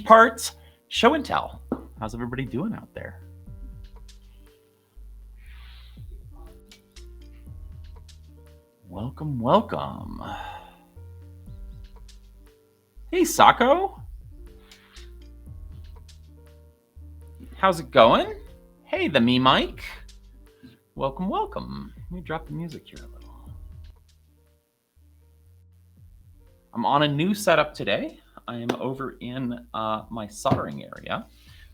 part show and tell. How's everybody doing out there? Welcome, welcome. Hey, Sako. How's it going? Hey, the me Mike. Welcome, welcome. Let me drop the music here a little. I'm on a new setup today. I am over in my soldering area,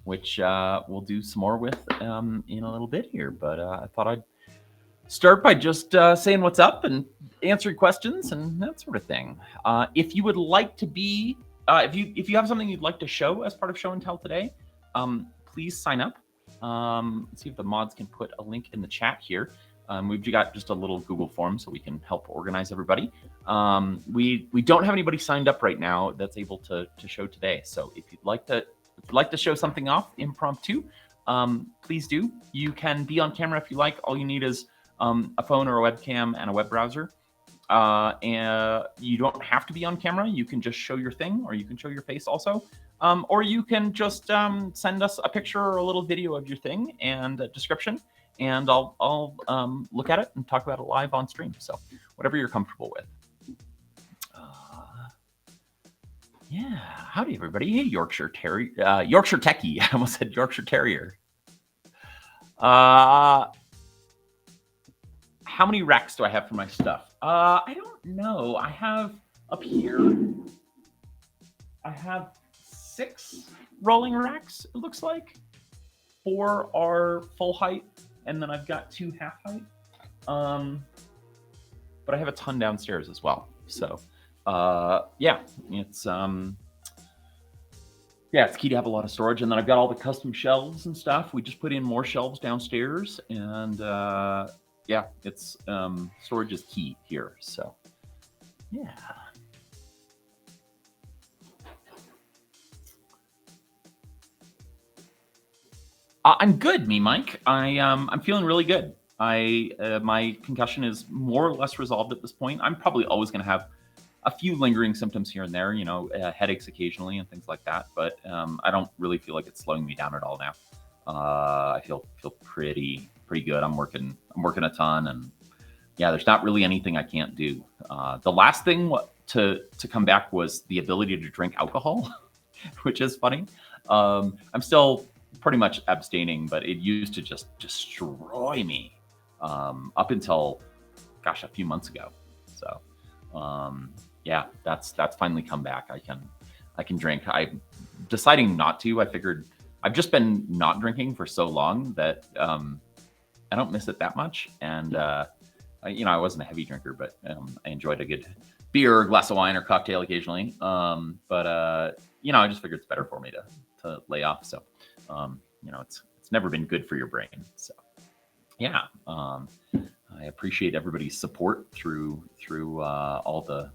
which we'll do some more with in a little bit here. But I thought I'd start by just saying what's up and answering questions and that sort of thing. If you would like to be, if you have something you'd like to show as part of Show and Tell today, please sign up. Let's see if the mods can put a link in the chat here. We've got just a little Google form so we can help organize everybody. We don't have anybody signed up right now that's able to show today. So if you'd like to show something off impromptu, please do. You can be on camera if you like. All you need is a phone or a webcam and a web browser. And you don't have to be on camera. You can just show your thing, or you can show your face also. Or you can just send us a picture or a little video of your thing and a description, and I'll look at it and talk about it live on stream. So whatever you're comfortable with. Yeah, howdy everybody. Hey, Yorkshire Techie. I almost said Yorkshire Terrier. How many racks do I have for my stuff? I don't know. I have up here, I have 6 rolling racks, it looks like. 4 are full height, and then I've got 2 half height. But I have a ton downstairs as well. So yeah, it's key to have a lot of storage. And then I've got all the custom shelves and stuff. We just put in more shelves downstairs, and yeah, it's storage is key here. So yeah. I'm good, me Mike. I'm feeling really good. My concussion is more or less resolved at this point. I'm probably always going to have a few lingering symptoms here and there, you know, headaches occasionally and things like that. But I don't really feel like it's slowing me down at all now. I feel pretty good. I'm working a ton, and yeah, there's not really anything I can't do. The last thing to come back was the ability to drink alcohol, which is funny. I'm still pretty much abstaining, but it used to just destroy me up until, gosh, a few months ago. So yeah, that's finally come back. I can drink. I'm deciding not to. I figured I've just been not drinking for so long that I don't miss it that much. And you know, I wasn't a heavy drinker, but I enjoyed a good beer, or glass of wine, or cocktail occasionally. But you know, I just figured it's better for me to lay off. So you know, it's never been good for your brain. So yeah, I appreciate everybody's support through all the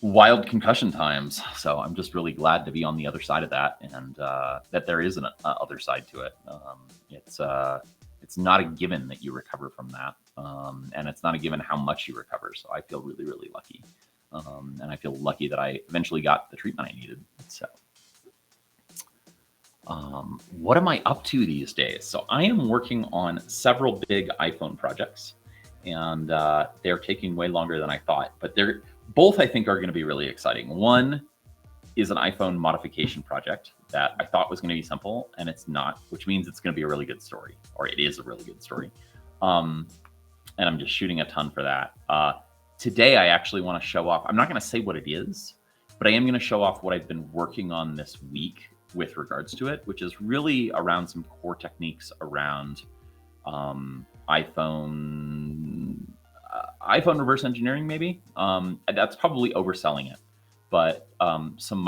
wild concussion times. So I'm just really glad to be on the other side of that, and that there is an other side to it. It's not a given that you recover from that, and it's not a given how much you recover. So I feel really, really lucky, and I feel lucky that I eventually got the treatment I needed. So what am I up to these days? So I am working on several big iPhone projects, and they're taking way longer than I thought, but they're both, I think, are going to be really exciting. One is an iPhone modification project that I thought was going to be simple, and it's not, which means it's going to be a really good story, or it is a really good story. And I'm just shooting a ton for that. Today, I actually want to show off, I'm not going to say what it is, but I am going to show off what I've been working on this week with regards to it, which is really around some core techniques around iPhone reverse engineering, maybe. That's probably overselling it, but some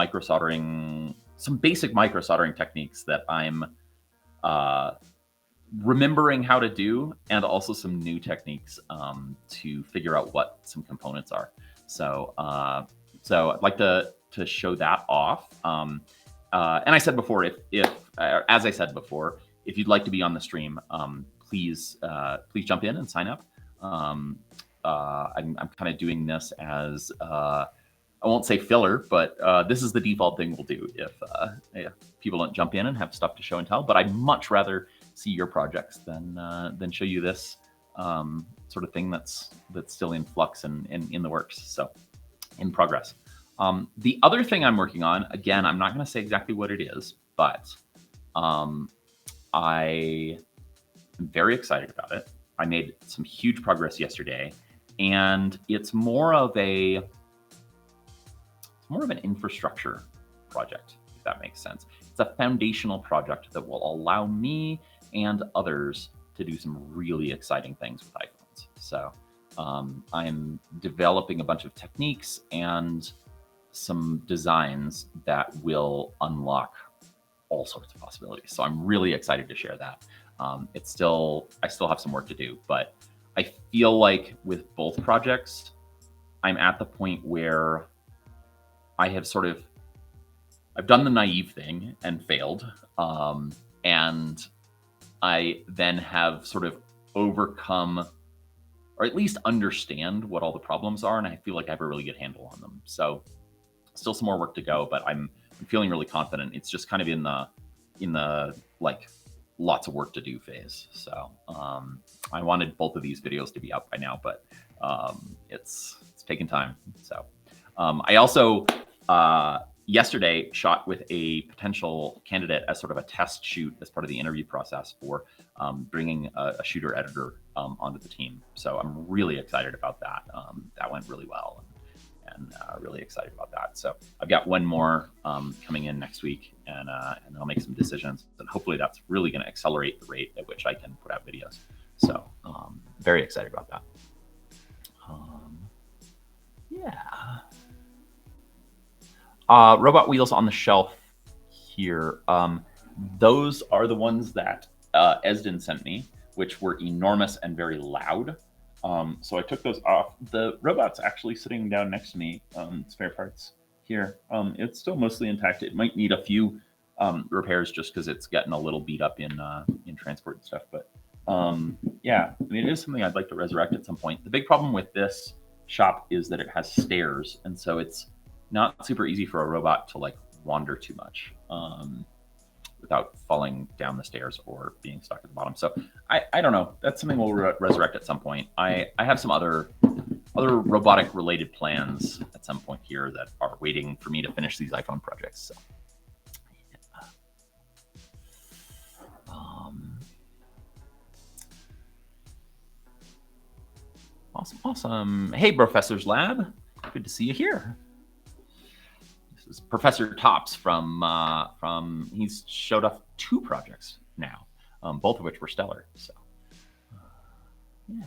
basic micro soldering techniques that I'm remembering how to do, and also some new techniques to figure out what some components are. So I'd like to show that off. And I said before, as I said before, if you'd like to be on the stream, please jump in and sign up. I'm kind of doing this as I won't say filler, but this is the default thing we'll do if people don't jump in and have stuff to show and tell. But I'd much rather see your projects than show you this sort of thing that's still in flux and in the works. So in progress. The other thing I'm working on, again, I'm not going to say exactly what it is, but I am very excited about it. I made some huge progress yesterday, and it's more of an infrastructure project, if that makes sense. It's a foundational project that will allow me and others to do some really exciting things with iPhones. So I'm developing a bunch of techniques and some designs that will unlock all sorts of possibilities. So I'm really excited to share that. I still have some work to do, but I feel like with both projects, I'm at the point where I've done the naive thing and failed. And I then have sort of overcome, or at least understand what all the problems are. And I feel like I have a really good handle on them. So still some more work to go, but I'm feeling really confident. It's just kind of in the like lots of work to do phase. So I wanted both of these videos to be out by now, but it's taken time. So I also yesterday shot with a potential candidate as sort of a test shoot as part of the interview process for bringing a shooter editor onto the team. So I'm really excited about that. That went really well. And really excited about that. So I've got one more coming in next week, and I'll make some decisions. And hopefully that's really going to accelerate the rate at which I can put out videos. So very excited about that. Yeah. Robot wheels on the shelf here. Those are the ones that Esden sent me, which were enormous and very loud. So I took those off. The robot's actually sitting down next to me. Spare parts here. It's still mostly intact. It might need a few repairs just because it's getting a little beat up in transport and stuff. But yeah, I mean, it is something I'd like to resurrect at some point. The big problem with this shop is that it has stairs, and so it's not super easy for a robot to like wander too much without falling down the stairs or being stuck at the bottom. So I don't know. That's something we'll resurrect at some point. I have some other robotic related plans at some point here that are waiting for me to finish these iPhone projects. So awesome. Hey, Professor's Lab. Good to see you here. This is Professor Tops from he's showed off 2 projects now, both of which were stellar. So yeah.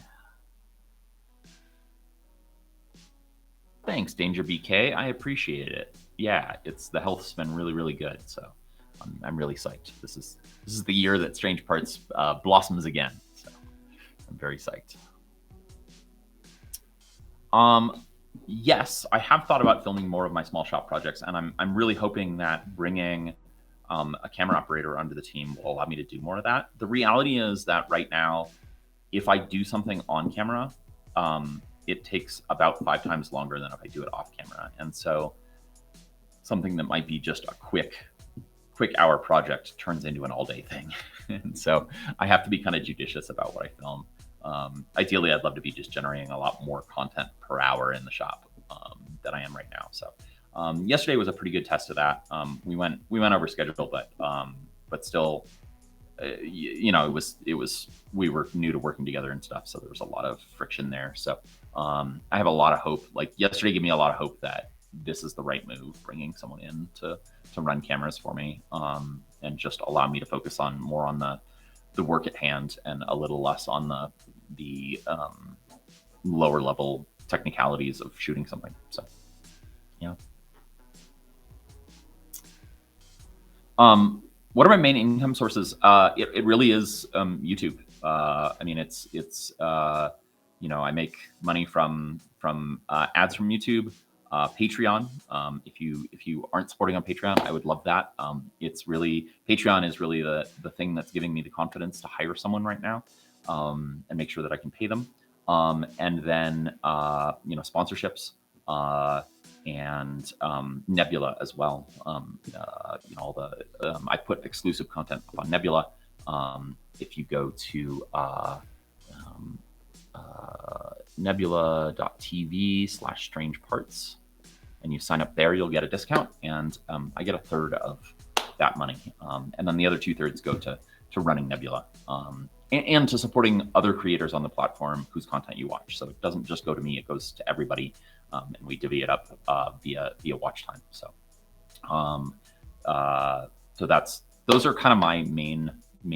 Thanks, Danger BK. I appreciate it. Yeah, the health's been really, really good. So I'm really psyched. This is the year that Strange Parts blossoms again. So I'm very psyched. Yes, I have thought about filming more of my small shop projects, and I'm really hoping that bringing a camera operator onto the team will allow me to do more of that. The reality is that right now, if I do something on camera, it takes about 5 times longer than if I do it off camera. And so something that might be just a quick hour project turns into an all-day thing. And so I have to be kind of judicious about what I film. Ideally, I'd love to be just generating a lot more content per hour in the shop than I am right now. So yesterday was a pretty good test of that. We went over schedule, but still, you know, it was we were new to working together and stuff, so there was a lot of friction there. So I have a lot of hope. Like yesterday gave me a lot of hope that this is the right move, bringing someone in to run cameras for me and just allow me to focus more on the work at hand and a little less on the lower level technicalities of shooting something. So yeah. What are my main income sources? It really is YouTube. I mean, it's you know, I make money from ads from YouTube, Patreon. If you aren't supporting on Patreon, I would love that. Patreon is really the thing that's giving me the confidence to hire someone right now and make sure that I can pay them. And then you know, sponsorships and Nebula as well. All the I put exclusive content up on Nebula. If you go to nebula.tv/strange parts and you sign up there, you'll get a discount, and I get a third of that money, and then the other 2/3 go to running Nebula, and to supporting other creators on the platform whose content you watch. So it doesn't just go to me; it goes to everybody, and we divvy it up via watch time. So, those are kind of my main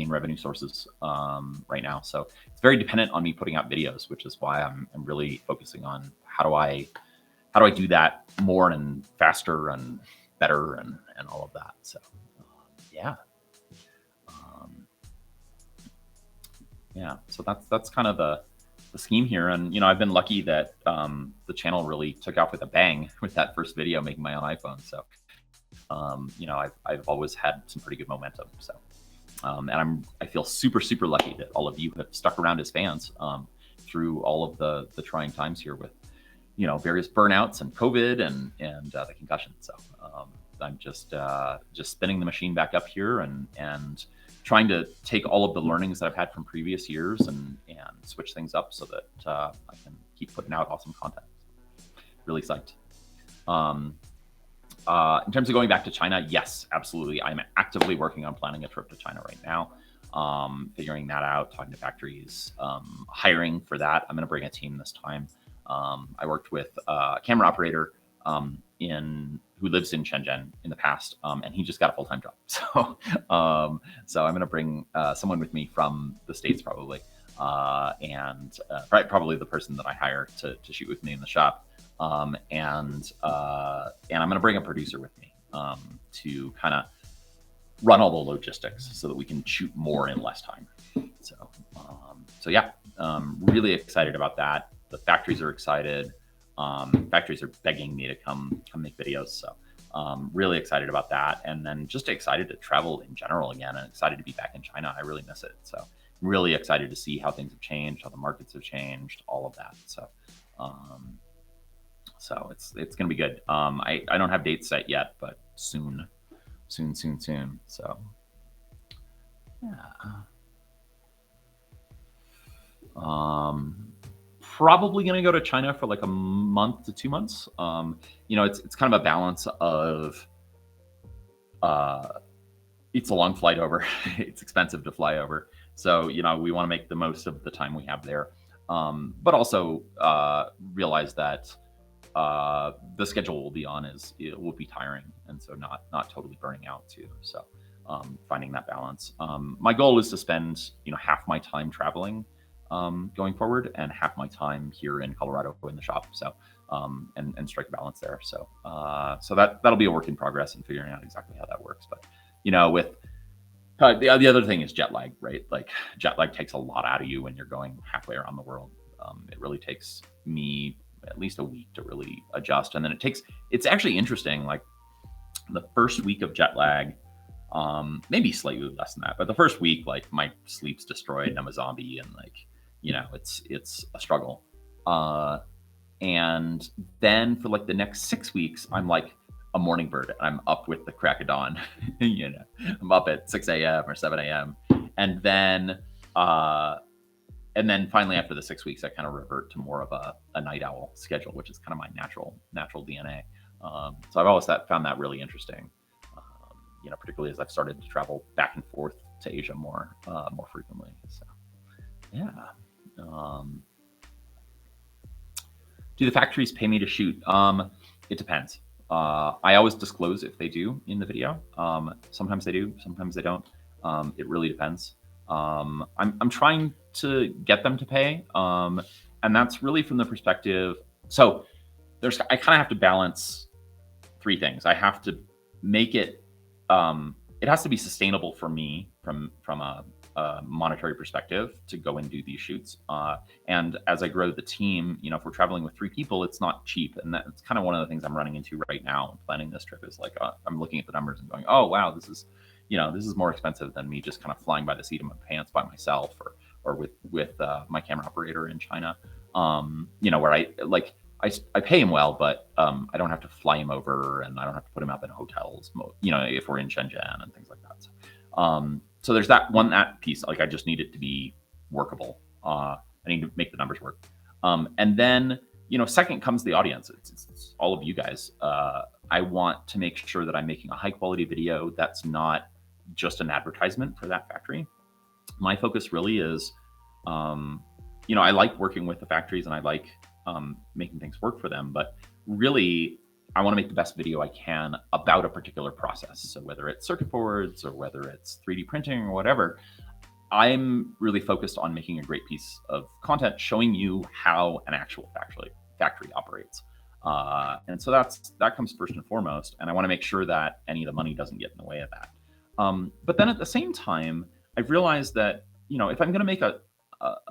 revenue sources right now. So it's very dependent on me putting out videos, which is why I'm really focusing on how do I do that more and faster and better and all of that. So yeah. So that's kind of the scheme here. And I've been lucky that the channel really took off with a bang with that first video making my own iPhone. So I've always had some pretty good momentum. So and I feel super lucky that all of you have stuck around as fans through all of the trying times here with various burnouts and COVID and the concussion. So I'm just spinning the machine back up here and trying to take all of the learnings that I've had from previous years and switch things up so that I can keep putting out awesome content. Really psyched. In terms of going back to China, yes, absolutely. I'm actively working on planning a trip to China right now, figuring that out, talking to factories, hiring for that. I'm going to bring a team this time. I worked with a camera operator who lives in Shenzhen in the past, and he just got a full-time job. So I'm going to bring someone with me from the States probably, and probably the person that I hire to shoot with me in the shop. And I'm going to bring a producer with me to kind of run all the logistics so that we can shoot more in less time. So yeah, really excited about that. The factories are excited. Factories are begging me to come make videos. So really excited about that. And then just excited to travel in general again and excited to be back in China. I really miss it. So really excited to see how things have changed, how the markets have changed, all of that. So it's going to be good. I don't have dates set yet, but soon. So yeah. Probably going to go to China for like a month to 2 months. It's kind of a balance of it's a long flight over. It's expensive to fly over. So, we want to make the most of the time we have there. But also realize that the schedule we'll be on it will be tiring, and so not totally burning out too. So finding that balance. My goal is to spend half my time traveling going forward and half my time here in Colorado in the shop. So and strike a balance there. So that'll be a work in progress and figuring out exactly how that works. But with the other thing is jet lag, right? Like jet lag takes a lot out of you when you're going halfway around the world. It really takes me at least a week to really adjust. And then it's actually interesting. Like the first week of jet lag, maybe slightly less than that, but the first week, like my sleep's destroyed and I'm a zombie and like, it's a struggle. And then for like the next 6 weeks, I'm like a morning bird and I'm up with the crack of dawn. I'm up at 6 a.m. or 7 a.m. And then finally after the 6 weeks, I kind of revert to more of a night owl schedule, which is kind of my natural DNA. So I've always found that really interesting, particularly as I've started to travel back and forth to Asia more frequently. So yeah. Do the factories pay me to shoot? It depends. I always disclose if they do in the video. Sometimes they do, sometimes they don't. It really depends. I'm trying to get them to pay, and that's really from the perspective. So I kind of have to balance 3 things. I have to make it. It has to be sustainable for me from a monetary perspective to go and do these shoots. And as I grow the team, if we're traveling with 3 people, it's not cheap. And that's kind of one of the things I'm running into right now planning this trip is like, I'm looking at the numbers and going, oh, wow, this is more expensive than me just kind of flying by the seat of my pants by myself or with my camera operator in China. Where I pay him well, but I don't have to fly him over, and I don't have to put him up in hotels, if we're in Shenzhen and things like that. So there's that piece. Like, I just need it to be workable. I need to make the numbers work. And then, second comes the audience. It's all of you guys. I want to make sure that I'm making a high quality video that's not just an advertisement for that factory. My focus really is, I like working with the factories, and I like making things work for them, but really I want to make the best video I can about a particular process. So whether it's circuit boards or whether it's 3D printing or whatever, I'm really focused on making a great piece of content showing you how an actual factory operates. And so that comes first and foremost. And I want to make sure that any of the money doesn't get in the way of that. But then at the same time, I've realized that, if I'm going to make a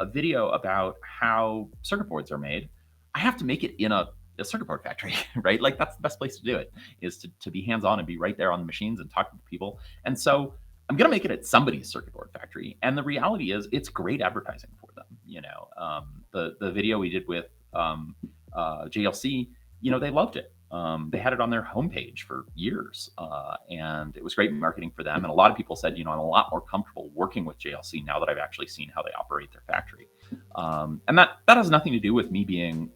video about how circuit boards are made, I have to make it in a circuit board factory, right? Like, that's the best place to do it, is to be hands-on and be right there on the machines and talk to people. And so I'm going to make it at somebody's circuit board factory. And the reality is, it's great advertising for them. The video we did with JLC, they loved it. They had it on their homepage for years, and it was great marketing for them. And a lot of people said, I'm a lot more comfortable working with JLC now that I've actually seen how they operate their factory. And that has nothing to do with me being,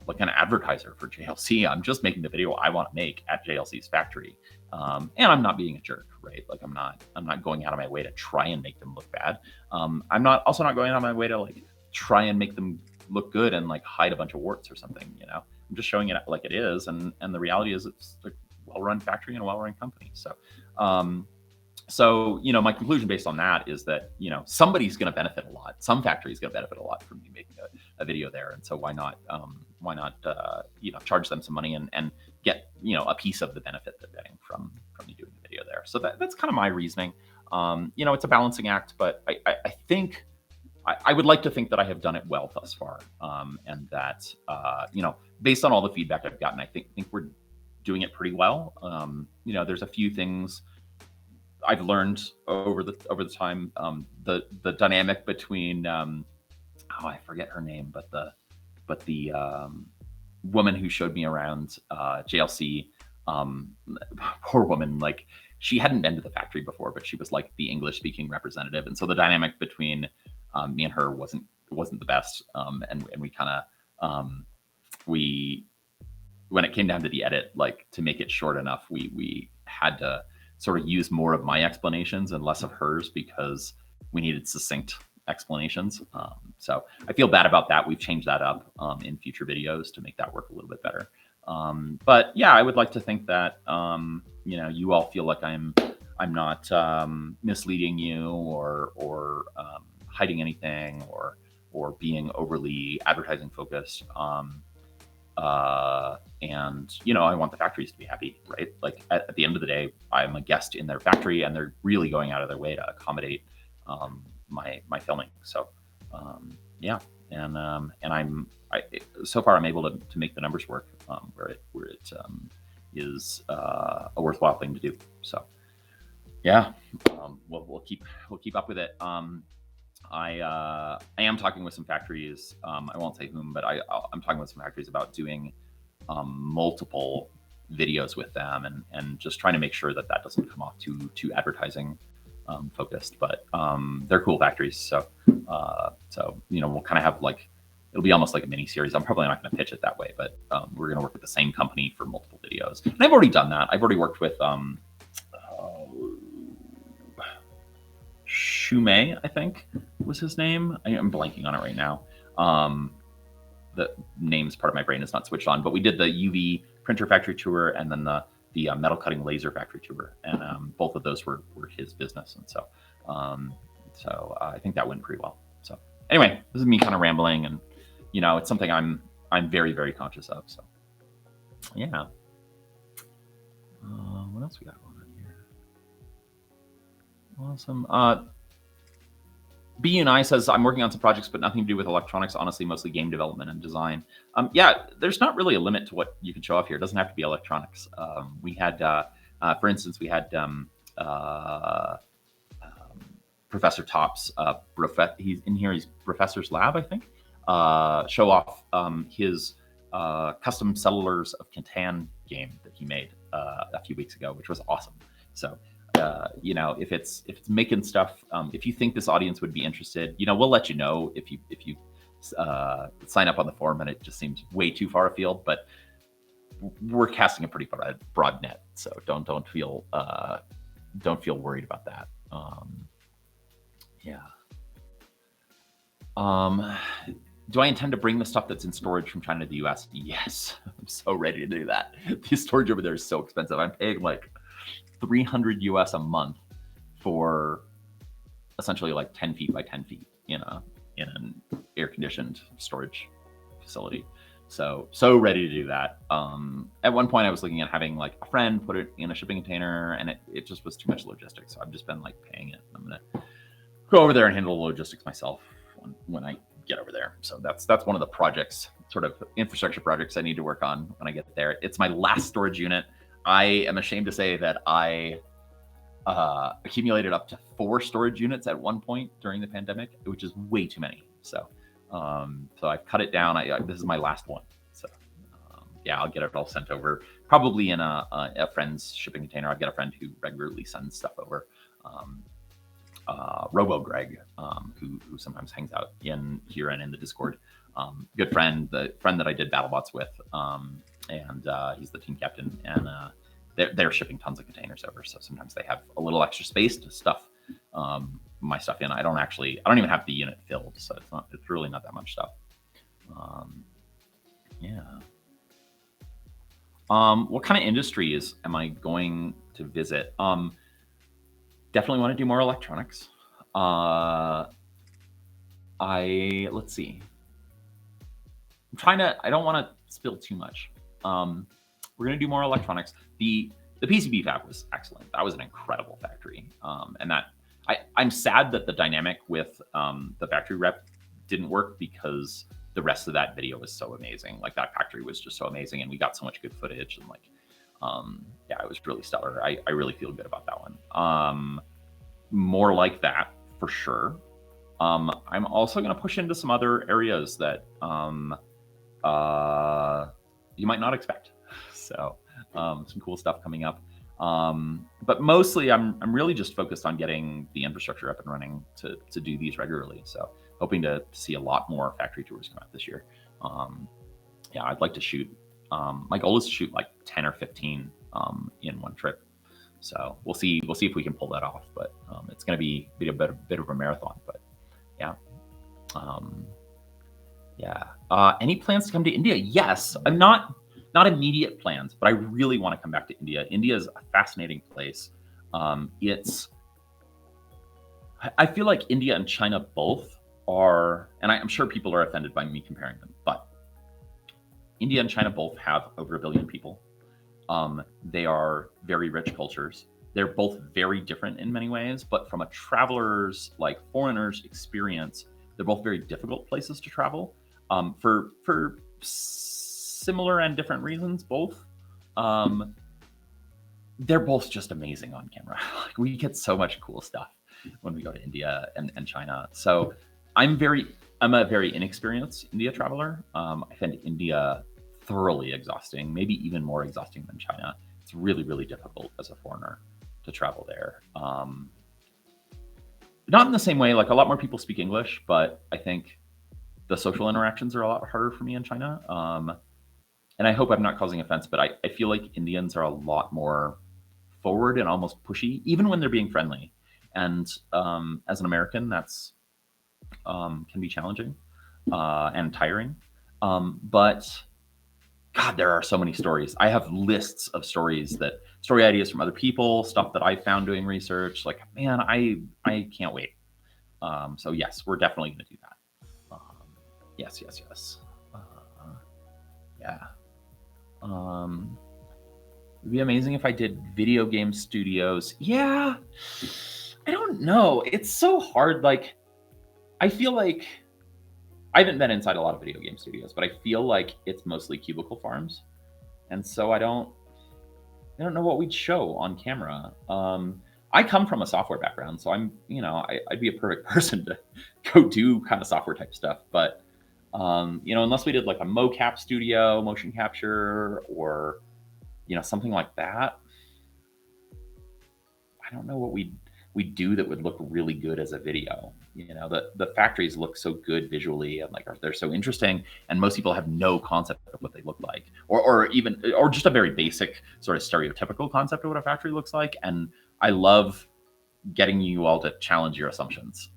like an advertiser for JLC. I'm just making the video I want to make at JLC's factory. And I'm not being a jerk, right? Like, I'm not going out of my way to try and make them look bad. I'm also not going out of my way to like try and make them look good and like hide a bunch of warts or something. I'm just showing it like it is, and the reality is, it's a well-run factory and a well-run company. So my conclusion based on that is that somebody's going to benefit a lot. Some factory is going to benefit a lot from me making a video there, and so why not charge them some money and get a piece of the benefit they're getting from me doing the video there. So that's kind of my reasoning. It's a balancing act, but I think I would like to think that I have done it well thus far, and that based on all the feedback I've gotten, I think we're doing it pretty well. There's a few things I've learned over the time. The dynamic between I forget her name, but the woman who showed me around JLC, poor woman, like, she hadn't been to the factory before, but she was like the English speaking representative, and so the dynamic between me and her wasn't the best. And we kind of when it came down to the edit, like, to make it short enough, we had to sort of use more of my explanations and less of hers, because we needed succinct explanations. So I feel bad about that. We've changed that up in future videos to make that work a little bit better. But yeah, I would like to think that you all feel like I'm not misleading you or hiding anything or being overly advertising focused. And I want the factories to be happy, right? Like, at the end of the day, I'm a guest in their factory, and they're really going out of their way to accommodate my filming. So yeah, and so far I'm able to make the numbers work where it is a worthwhile thing to do. So yeah, we'll keep up with it. I am talking with some factories. I won't say whom, but I'm talking with some factories about doing multiple videos with them, and just trying to make sure that doesn't come off too advertising focused. But they're cool factories, so we'll kind of have, like, it'll be almost like a mini series. I'm probably not going to pitch it that way, but we're going to work with the same company for multiple videos. And I've already done that. I've already worked with Shumei, I think was his name. I'm blanking on it right now. The name's part of my brain is not switched on, but we did the UV printer factory tour, and then the metal cutting laser factory tour, and both of those were his business, and so I think that went pretty well. So anyway, this is me kind of rambling, and it's something I'm very, very conscious of. So yeah. What else we got going on here? Awesome. B&I says, I'm working on some projects, but nothing to do with electronics. Honestly, mostly game development and design. Yeah, there's not really a limit to what you can show off here. It doesn't have to be electronics. We had, for instance, we had Professor Tops. He's in here. He's Professor's Lab, I think. Show off his custom Settlers of Catan game that he made a few weeks ago, which was awesome. So if it's making stuff, if you think this audience would be interested, we'll let you know if you sign up on the forum and it just seems way too far afield. But we're casting a pretty broad net, so don't feel worried about that. Do I intend to bring the stuff that's in storage from China to the US? Yes, I'm so ready to do that. The storage over there is so expensive. I'm paying like $300 US a month for essentially like 10 feet by 10 feet in an air-conditioned storage facility. So ready to do that. At one point I was looking at having like a friend put it in a shipping container, and it just was too much logistics. So I've just been like paying it. I'm gonna go over there and handle the logistics myself when I get over there. So that's one of the projects, sort of infrastructure projects I need to work on when I get there. It's my last storage unit. I am ashamed to say that I accumulated up to 4 storage units at one point during the pandemic, which is way too many. So I've cut it down. This is my last one. So I'll get it all sent over, probably in a friend's shipping container. I've got a friend who regularly sends stuff over. Robo Greg, who sometimes hangs out here and in the Discord. Good friend, the friend that I did BattleBots with, and he's the team captain, and they're shipping tons of containers over. So sometimes they have a little extra space to stuff my stuff in. I don't even have the unit filled, so it's really not that much stuff. What kind of industries am I going to visit? Definitely want to do more electronics. Let's see. I don't want to spill too much. We're going to do more electronics. The PCB fab was excellent. That was an incredible factory. And that I'm sad that the dynamic with the factory rep didn't work, because the rest of that video was so amazing. Like, that factory was just so amazing, and we got so much good footage, and like, it was really stellar. I really feel good about that one. More like that for sure. I'm also going to push into some other areas that you might not expect. So some cool stuff coming up. But mostly I'm really just focused on getting the infrastructure up and running to do these regularly. So hoping to see a lot more factory tours come out this year. I'd like to shoot. My goal is to shoot like 10 or 15 in one trip. So we'll see if we can pull that off. But it's going to be a bit of a marathon. But any plans to come to India? Yes, I'm not immediate plans, but I really want to come back to India. India is a fascinating place. I feel like India and China both are, and I'm sure people are offended by me comparing them, but India and China both have over 1 billion people. They are very rich cultures. They're both very different in many ways, but from a traveler's, like foreigner's experience, they're both very difficult places to travel for similar and different reasons. Both. They're both just amazing on camera. Like, we get so much cool stuff when we go to India and China. So I'm a very inexperienced India traveler. I find India thoroughly exhausting, maybe even more exhausting than China. It's really, really difficult as a foreigner to travel there. Not in the same way, like a lot more people speak English, but I think the social interactions are a lot harder for me in China. And I hope I'm not causing offense, but I feel like Indians are a lot more forward and almost pushy, even when they're being friendly. And as an American, that's can be challenging and tiring. But God, there are so many stories. I have lists of story ideas from other people, stuff that I found doing research. Like, man, I can't wait. So yes, we're definitely going to do that. Yes. It'd be amazing if I did video game studios. Yeah, I don't know. It's so hard. Like, I feel like I haven't been inside a lot of video game studios, but I feel like it's mostly cubicle farms, and so I don't know what we'd show on camera. I come from a software background, so I'd be a perfect person to go do kind of software type stuff. But Unless we did like a mocap studio, motion capture, or something like that. I don't know what we do that would look really good as a video. The factories look so good visually, and they're so interesting, and most people have no concept of what they look like, or just a very basic sort of stereotypical concept of what a factory looks like. And I love getting you all to challenge your assumptions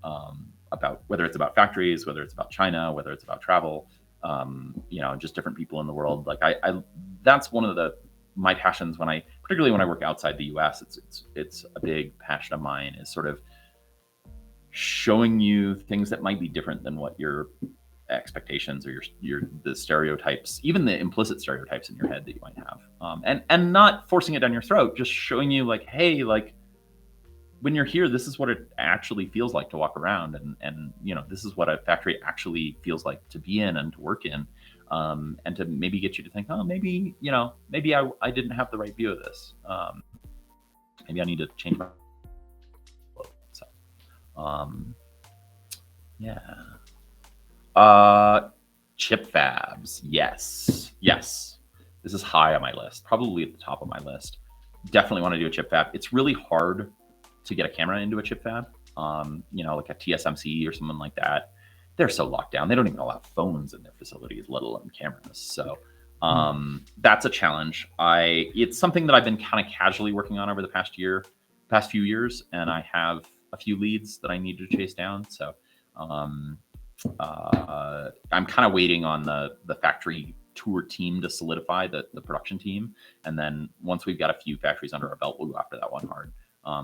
about whether it's about factories, whether it's about China, whether it's about travel, just different people in the world. That's one of my passions particularly when I work outside the US. It's a big passion of mine, is sort of showing you things that might be different than what your expectations or the stereotypes, even the implicit stereotypes in your head that you might have, and not forcing it down your throat, just showing you hey, when you're here, this is what it actually feels like to walk around, and this is what a factory actually feels like to be in and to work in, and to maybe get you to think, oh, maybe I didn't have the right view of this. Maybe I need to change my. So, yeah. Chip fabs, yes. This is high on my list, probably at the top of my list. Definitely want to do a chip fab. It's really hard to get a camera into a chip fab, like a TSMC or something like that. They're so locked down. They don't even allow phones in their facilities, let alone cameras. So that's a challenge. It's something that I've been kind of casually working on over the past few years, and I have a few leads that I need to chase down. So I'm kind of waiting on the factory tour team to solidify the production team, and then once we've got a few factories under our belt, we'll go after that one hard.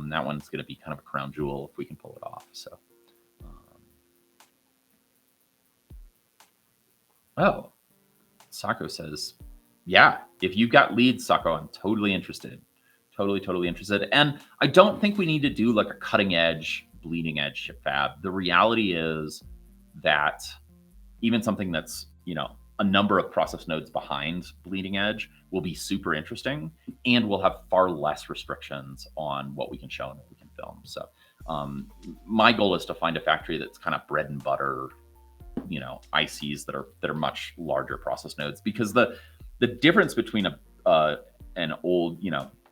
That one's going to be kind of a crown jewel if we can pull it off. So, Sako says, yeah, if you've got leads, Sako, I'm totally interested. Totally interested. And I don't think we need to do like a cutting edge, bleeding edge chip fab. The reality is that even something that's, a number of process nodes behind bleeding edge will be super interesting, and we'll have far less restrictions on what we can show and what we can film. So my goal is to find a factory that's kind of bread and butter, ICs that are much larger process nodes, because the difference between an old,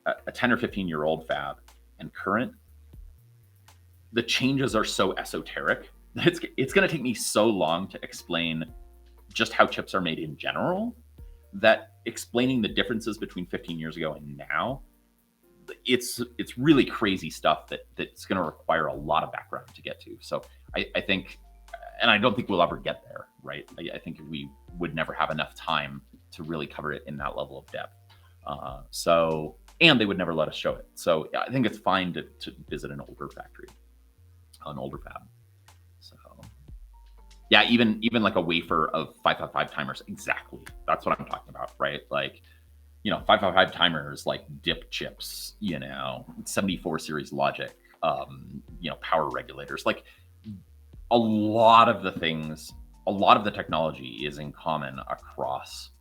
a 10 or 15-year-old fab and current, the changes are so esoteric that it's going to take me so long to explain just how chips are made in general, that explaining the differences between 15 years ago and now, it's really crazy stuff that's going to require a lot of background to get to. So I think, and I don't think we'll ever get there, right? I think we would never have enough time to really cover it in that level of depth. And they would never let us show it. So I think it's fine to visit an older factory, an older fab. So yeah, even like a wafer of 555 timers. Exactly. That's what I'm talking about, right? 555 timers, like dip chips, 74 series logic, power regulators. Like a lot of the technology is in common across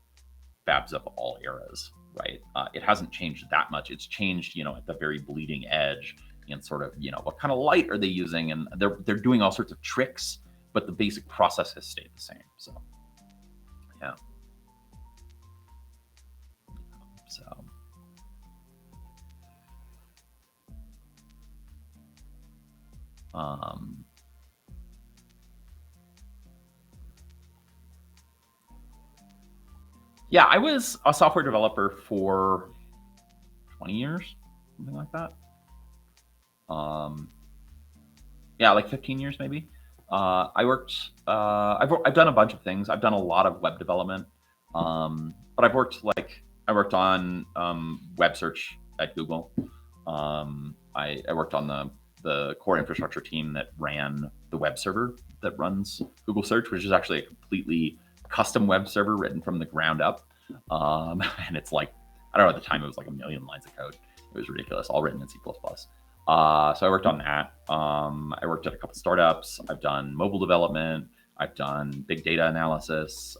fabs of all eras, right? It hasn't changed that much. It's changed, at the very bleeding edge, and sort of, what kind of light are they using? And they're doing all sorts of tricks, but the basic process has stayed the same. So, yeah. So, yeah, I was a software developer for 20 years, something like that. Yeah, like 15 years maybe. I worked. I've done a bunch of things. I've done a lot of web development, but I worked on web search at Google. I worked on the core infrastructure team that ran the web server that runs Google Search, which is actually a completely custom web server written from the ground up. And it's like, I don't know, at the time it was like 1 million lines of code. It was ridiculous, all written in C++. So I worked on that. I worked at a couple startups. I've done mobile development. I've done big data analysis.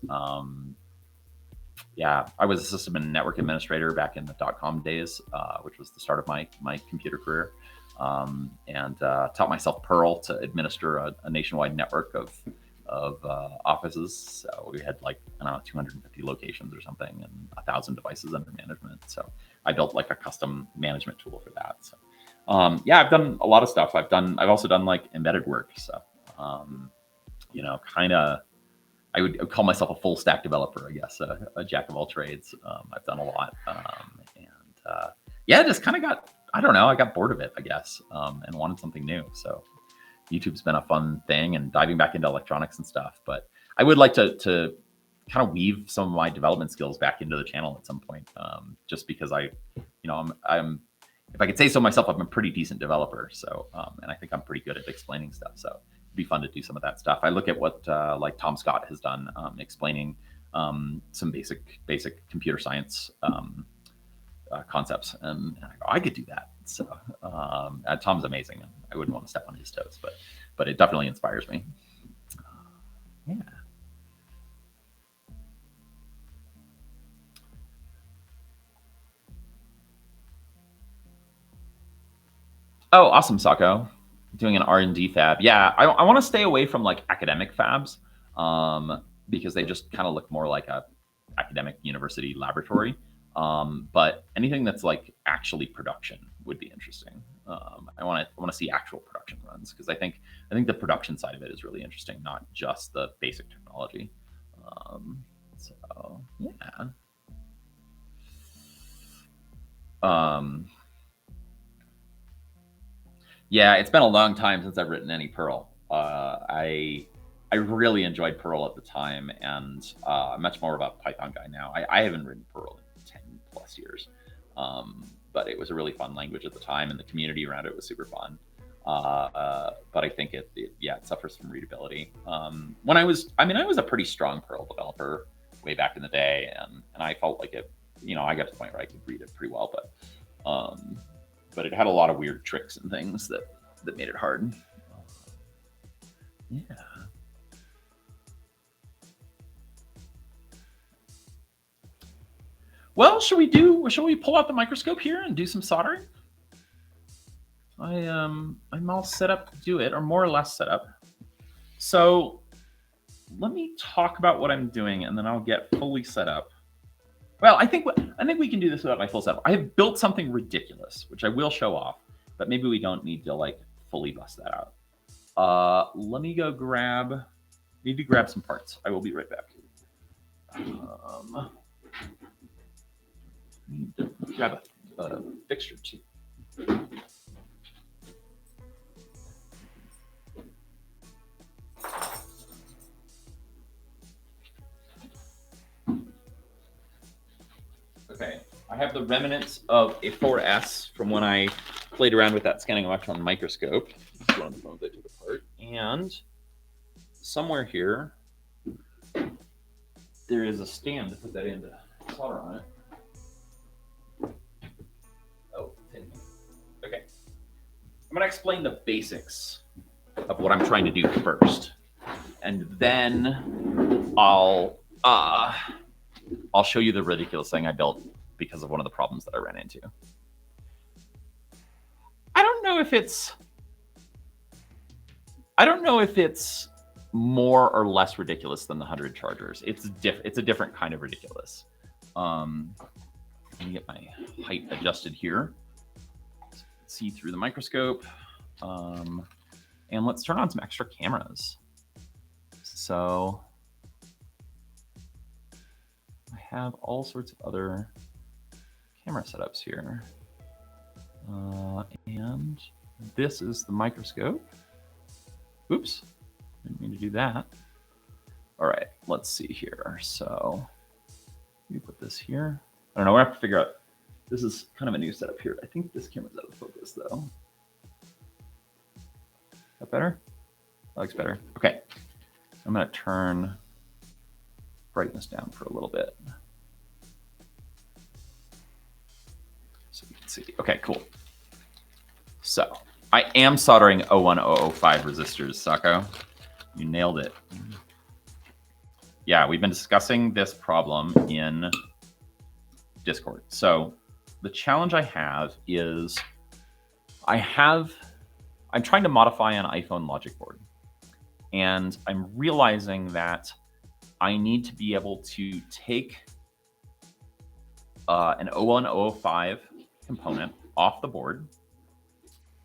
Yeah, I was a system and network administrator back in the .com days, which was the start of my computer career, and taught myself Perl to administer a nationwide network of offices. So we had like, I don't know, 250 locations or something and 1,000 devices under management. So I built like a custom management tool for that. So yeah, I've done a lot of stuff. I've also done like embedded work. So you know, kind of, I would call myself a full stack developer, I guess, a jack of all trades. I've done a lot, and yeah, just kind of got, I don't know, I got bored of it, I guess, and wanted something new. So YouTube's been a fun thing, and diving back into electronics and stuff. But I would like to kind of weave some of my development skills back into the channel at some point, just because I'm if I could say so myself, I'm a pretty decent developer. So, and I think I'm pretty good at explaining stuff. So it'd be fun to do some of that stuff. I look at what like Tom Scott has done, explaining some basic computer science concepts, and I go, I could do that. So Tom's amazing. I wouldn't want to step on his toes, but it definitely inspires me. Yeah. Oh, awesome, Sako. Doing an R&D fab. Yeah, I want to stay away from like academic fabs, because they just kind of look more like a academic university laboratory. But anything that's like actually production would be interesting. I want to see actual production runs, because I think the production side of it is really interesting, not just the basic technology. So yeah. Yeah, it's been a long time since I've written any Perl. I really enjoyed Perl at the time, and I'm much more of a Python guy now. I haven't written Perl in 10 plus years, but it was a really fun language at the time, and the community around it was super fun. But I think it suffers from readability. When I was a pretty strong Perl developer way back in the day, and I felt like it. I got to the point where I could read it pretty well, but it had a lot of weird tricks and things that made it hard. Yeah. Well, shall we pull out the microscope here and do some soldering? I'm all set up to do it, or more or less set up. So let me talk about what I'm doing, and then I'll get fully set up. Well, I think we can do this without my full setup. I have built something ridiculous, which I will show off, but maybe we don't need to like fully bust that out. Let me go need to grab some parts. I will be right back. Need to grab a fixture too. Okay, I have the remnants of a 4S from when I played around with that scanning electron microscope. This is one of the phones I took apart. And somewhere here, there is a stand to put that in to solder on it. Oh, okay. I'm going to explain the basics of what I'm trying to do first, and then I'll show you the ridiculous thing I built because of one of the problems that I ran into. I don't know if it's more or less ridiculous than the 100 chargers. It's a different kind of ridiculous. Let me get my height adjusted here. See through the microscope. And let's turn on some extra cameras. So I have all sorts of other camera setups here. And this is the microscope. Oops, didn't mean to do that. All right, let's see here. So you put this here. I don't know, we have to figure out, this is kind of a new setup here. I think this camera's out of focus though. Is that better? That looks better. Okay, I'm gonna turn brightness down for a little bit, so you can see. Okay, cool. So I am soldering 01005 resistors, Sako. You nailed it. Yeah, we've been discussing this problem in Discord. So the challenge I have is I'm trying to modify an iPhone logic board. And I'm realizing that I need to be able to take an 01005 component off the board,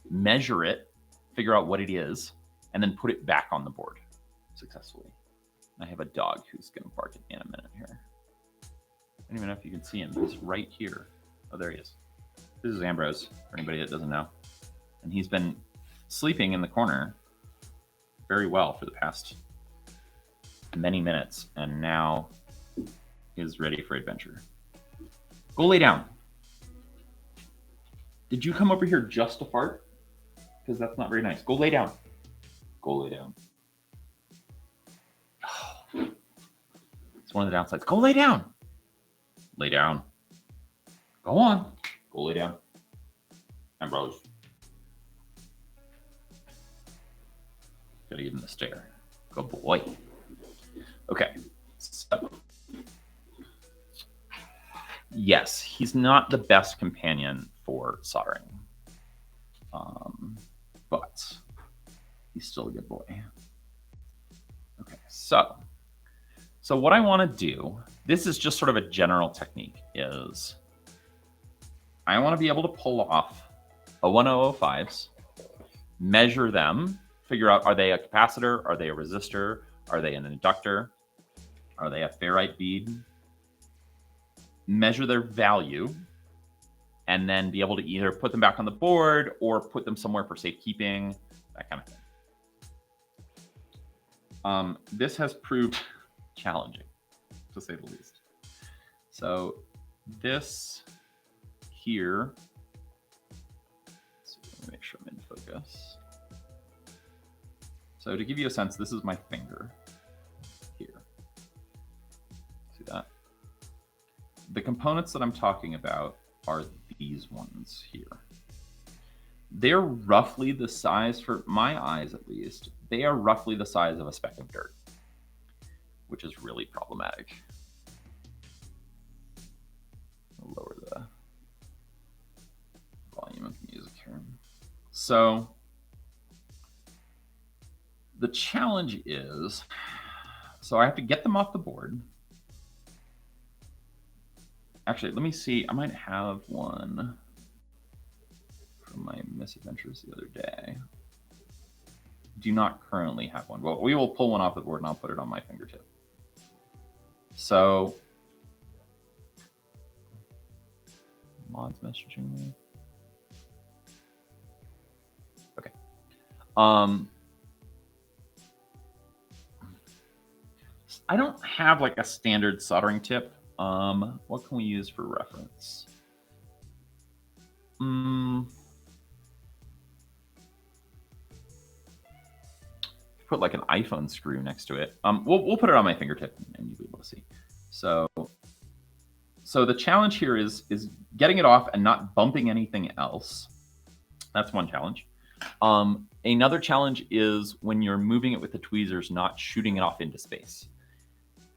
measure it, figure out what it is, and then put it back on the board successfully. I have a dog who's going to bark at me in a minute here. I don't even know if you can see him. He's right here. Oh, there he is. This is Ambrose, for anybody that doesn't know. And he's been sleeping in the corner very well for the past many minutes, and now is ready for adventure. Go lay down. Did you come over here just to fart? Because that's not very nice. Go lay down. Go lay down. It's one of the downsides. Go lay down. Lay down. Go on. Go lay down. Ambrose. Gotta give him the stare. Good boy. Okay. So. Yes, he's not the best companion for soldering. But he's still a good boy. Okay, so what I want to do, this is just sort of a general technique, is I want to be able to pull off 01005s, measure them, figure out, are they a capacitor? Are they a resistor? Are they an inductor? Are they a ferrite bead? Measure their value, and then be able to either put them back on the board or put them somewhere for safekeeping, that kind of thing. This has proved challenging, to say the least. So this here, let me make sure I'm in focus. So to give you a sense, this is my finger here. See that? The components that I'm talking about are these ones here. They're roughly the size, for my eyes at least, they are roughly the size of a speck of dirt, which is really problematic. I'll lower the volume of the music here. So the challenge is, so I have to get them off the board. Actually, let me see. I might have one from my misadventures the other day. Do not currently have one. Well, we will pull one off the board and I'll put it on my fingertip. So, mods messaging me. Okay. I don't have like a standard soldering tip. What can we use for reference? Put like an iPhone screw next to it. We'll put it on my fingertip and you'll be able to see. So the challenge here is getting it off and not bumping anything else. That's one challenge. Another challenge is when you're moving it with the tweezers, not shooting it off into space.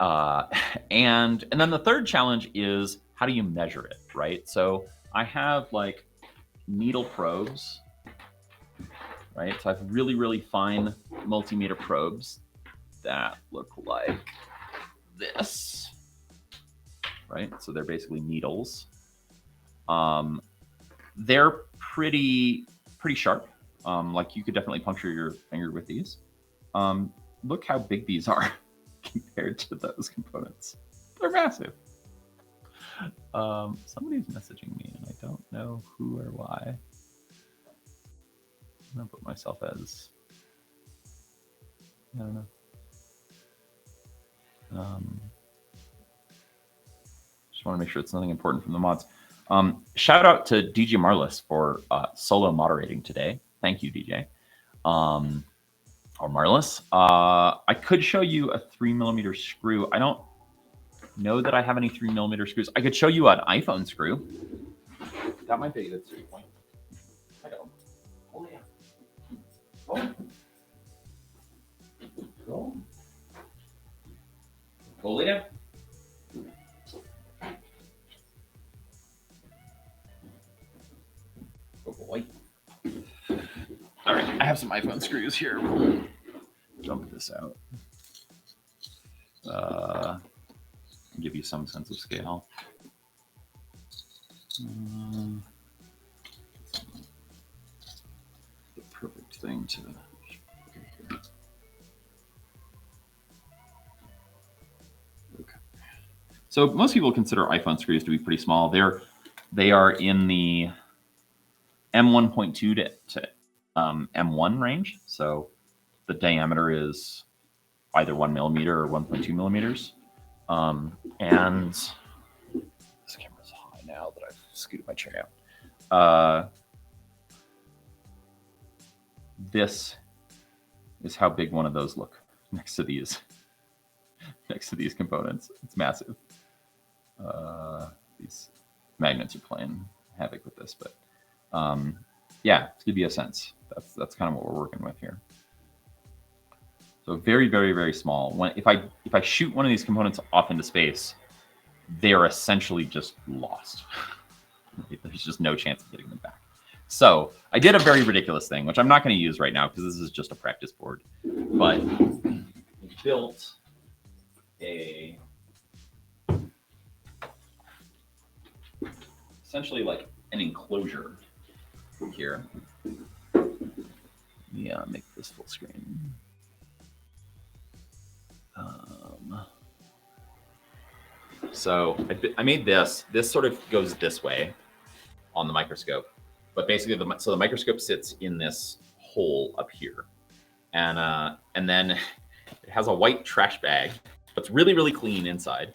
And then the third challenge is, how do you measure it, right? So I have like needle probes, right? So I have really, really fine multimeter probes that look like this, right? So they're basically needles. They're pretty sharp. Like you could definitely puncture your finger with these. Look how big these are compared to those components. They're massive. Somebody's messaging me and I don't know who or why. I'm gonna put myself as, I don't know. Just want to make sure it's nothing important from the mods. Shout out to DJ Marlis for solo moderating today. Thank you, DJ. Or Marlis. I could show you a 3mm screw. I don't know that I have any 3mm screws. I could show you an iPhone screw. That might be a good starting point. I don't. Oh yeah. Oh. Go. Go lay down. Good boy. All right, I have some iPhone screws here. Jump this this out. Give you some sense of scale. The perfect thing to. Okay. So most people consider iPhone screws to be pretty small. They are in the M1.2 to M1 range. So the diameter is either 1 millimeter or 1.2 millimeters. And this camera's high now that I've scooted my chair out. This is how big one of those look next to these components. It's massive. These magnets are playing havoc with this, but yeah, to give you a sense, that's kind of what we're working with here. So very, very, very small. If I shoot one of these components off into space, they're essentially just lost. There's just no chance of getting them back. So I did a very ridiculous thing, which I'm not going to use right now because this is just a practice board. But I built essentially like an enclosure here. Yeah, make this full screen. So I made this. This sort of goes this way on the microscope, but basically the microscope sits in this hole up here, and then it has a white trash bag, but it's really, really clean inside,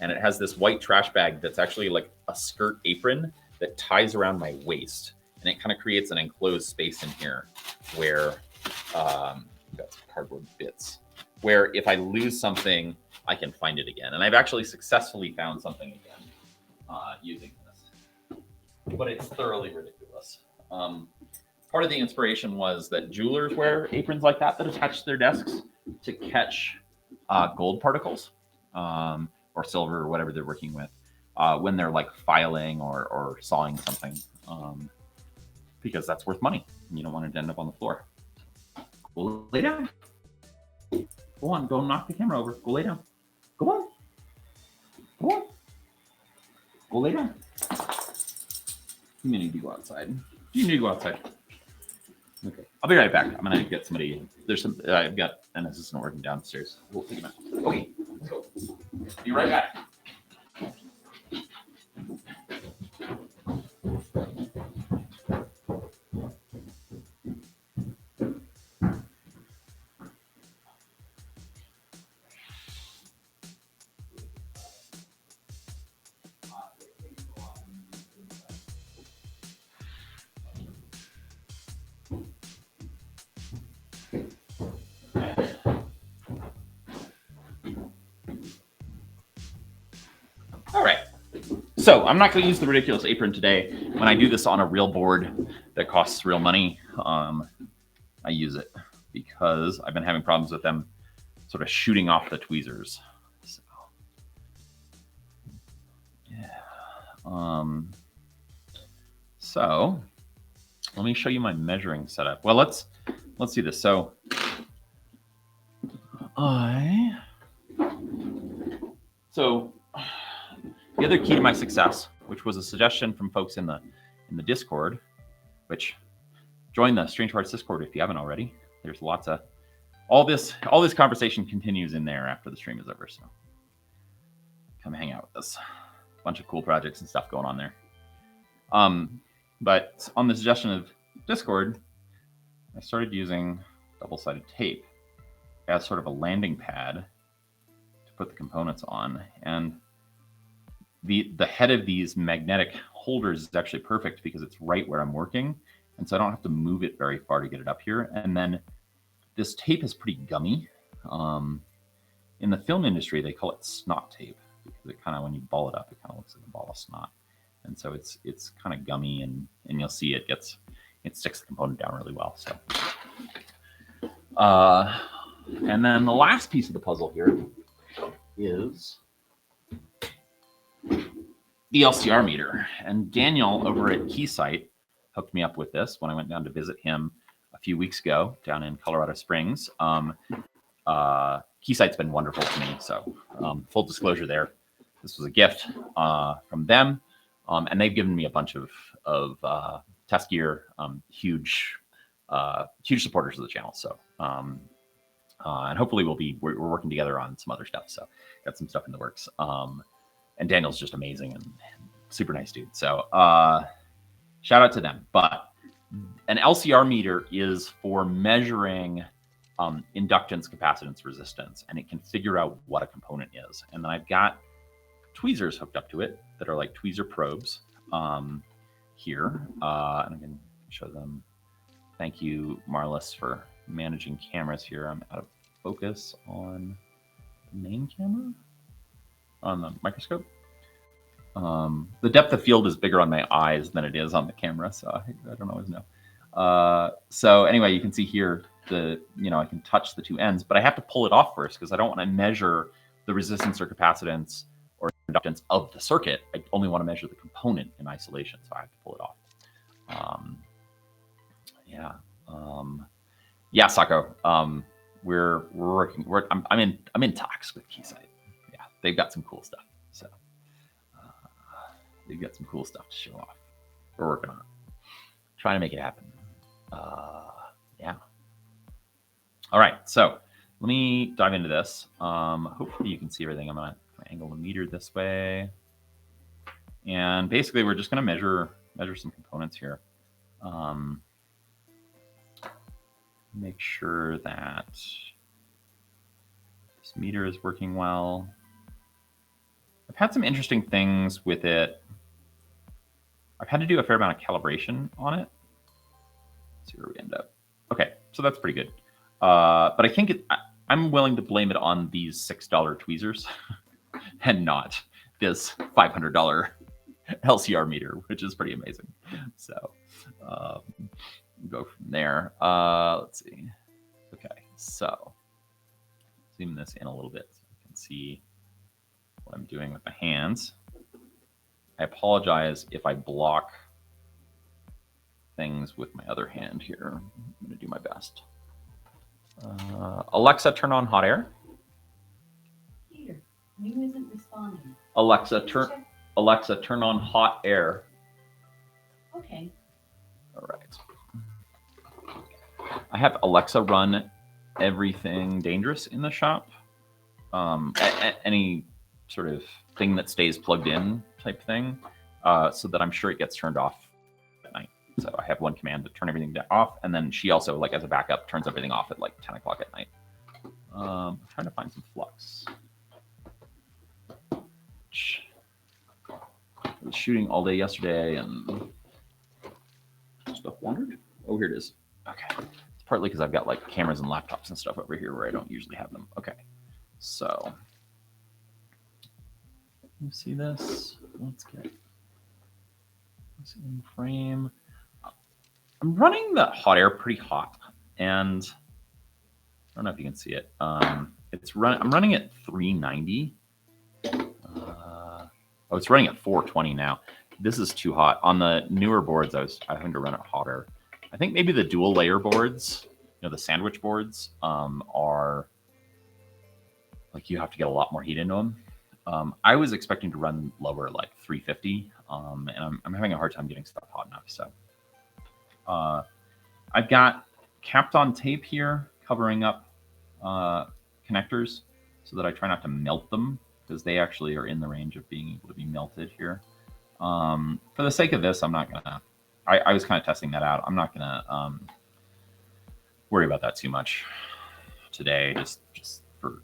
and it has this white trash bag that's actually like a skirt apron that ties around my waist, and it kind of creates an enclosed space in here where got some cardboard bits, where if I lose something, I can find it again. And I've actually successfully found something again using this, but it's thoroughly ridiculous. Part of the inspiration was that jewelers wear aprons like that attach to their desks to catch gold particles or silver or whatever they're working with when they're like filing or sawing something, because that's worth money. You don't want it to end up on the floor. Go lay down. Go on, go knock the camera over. Go lay down. Go on. Go on. Go lay down. You need to go outside. You need to go outside. Okay. I'll be right back. I'm gonna get somebody. There's some. I've got an assistant working downstairs. We'll take him out. Okay. Let's go. Be right back. All right. So I'm not going to use the ridiculous apron today. When I do this on a real board that costs real money, I use it because I've been having problems with them sort of shooting off the tweezers. So, yeah. So let me show you my measuring setup. Well, let's do this. So the other key to my success, which was a suggestion from folks in the Discord, which join the Strange Parts Discord if you haven't already. There's lots of all this conversation continues in there after the stream is over. So come hang out with us. A bunch of cool projects and stuff going on there. But on the suggestion of Discord, I started using double-sided tape as sort of a landing pad to put the components on. And the head of these magnetic holders is actually perfect because it's right where I'm working. And so I don't have to move it very far to get it up here. And then this tape is pretty gummy. In the film industry, they call it snot tape because it kind of, when you ball it up, it kind of looks like a ball of snot. And so it's kind of gummy, and you'll see it sticks the component down really well. So, and then the last piece of the puzzle here is the LCR meter. And Daniel over at Keysight hooked me up with this when I went down to visit him a few weeks ago down in Colorado Springs. Keysight's been wonderful to me. So full disclosure there, this was a gift from them, and they've given me a bunch of test gear. Huge supporters of the channel. So and hopefully we're working together on some other stuff. So got some stuff in the works. And Daniel's just amazing and super nice dude. So shout out to them. But an LCR meter is for measuring inductance, capacitance, resistance, and it can figure out what a component is. And then I've got tweezers hooked up to it that are like tweezer probes here. And I can show them. Thank you, Marlis, for managing cameras here. I'm out of focus on the main camera, on the microscope. The depth of field is bigger on my eyes than it is on the camera, so I don't always know. So anyway, you can see here I can touch the two ends, but I have to pull it off first because I don't want to measure the resistance or capacitance or inductance of the circuit. I only want to measure the component in isolation, so I have to pull it off. Yeah, Sako. We're working. I'm in talks with Keysight. Yeah, they've got some cool stuff. So they've got some cool stuff to show off. We're working on it, trying to make it happen. Yeah. All right, so let me dive into this. Hopefully you can see everything. I'm gonna angle the meter this way, and basically we're just gonna measure some components here. Make sure that this meter is working well. I've had some interesting things with it. I've had to do a fair amount of calibration on it. Let's see where we end up. Okay, so that's pretty good. But I think I'm willing to blame it on these $6 tweezers and not this $500 LCR meter, which is pretty amazing. So go from there. Let's see. Okay, so zoom this in a little bit so you can see what I'm doing with my hands. I apologize if I block things with my other hand here. I'm going to do my best. Alexa, turn on hot air. Peter, you isn't responding. Alexa, turn on hot air. Okay. All right. I have Alexa run everything dangerous in the shop. Any sort of thing that stays plugged in type thing, so that I'm sure it gets turned off at night. So I have one command to turn everything off, and then she also, like as a backup, turns everything off at like 10 o'clock at night. I'm trying to find some flux. I was shooting all day yesterday and stuff wandered. Oh, here it is. Okay. It's partly because I've got like cameras and laptops and stuff over here where I don't usually have them. Okay. So you see this? Let's get this in frame. I'm running the hot air pretty hot, and I don't know if you can see it. I'm running at 390. It's running at 420 now. This is too hot. On the newer boards, I was having to run it hotter. I think maybe the dual layer boards, the sandwich boards, are like you have to get a lot more heat into them. I was expecting to run lower, like 350, and I'm having a hard time getting stuff hot enough. So I've got capped on tape here covering up connectors so that I try not to melt them, because they actually are in the range of being able to be melted here. For the sake of this, I'm not gonna. I was kind of testing that out. I'm not gonna worry about that too much today, just for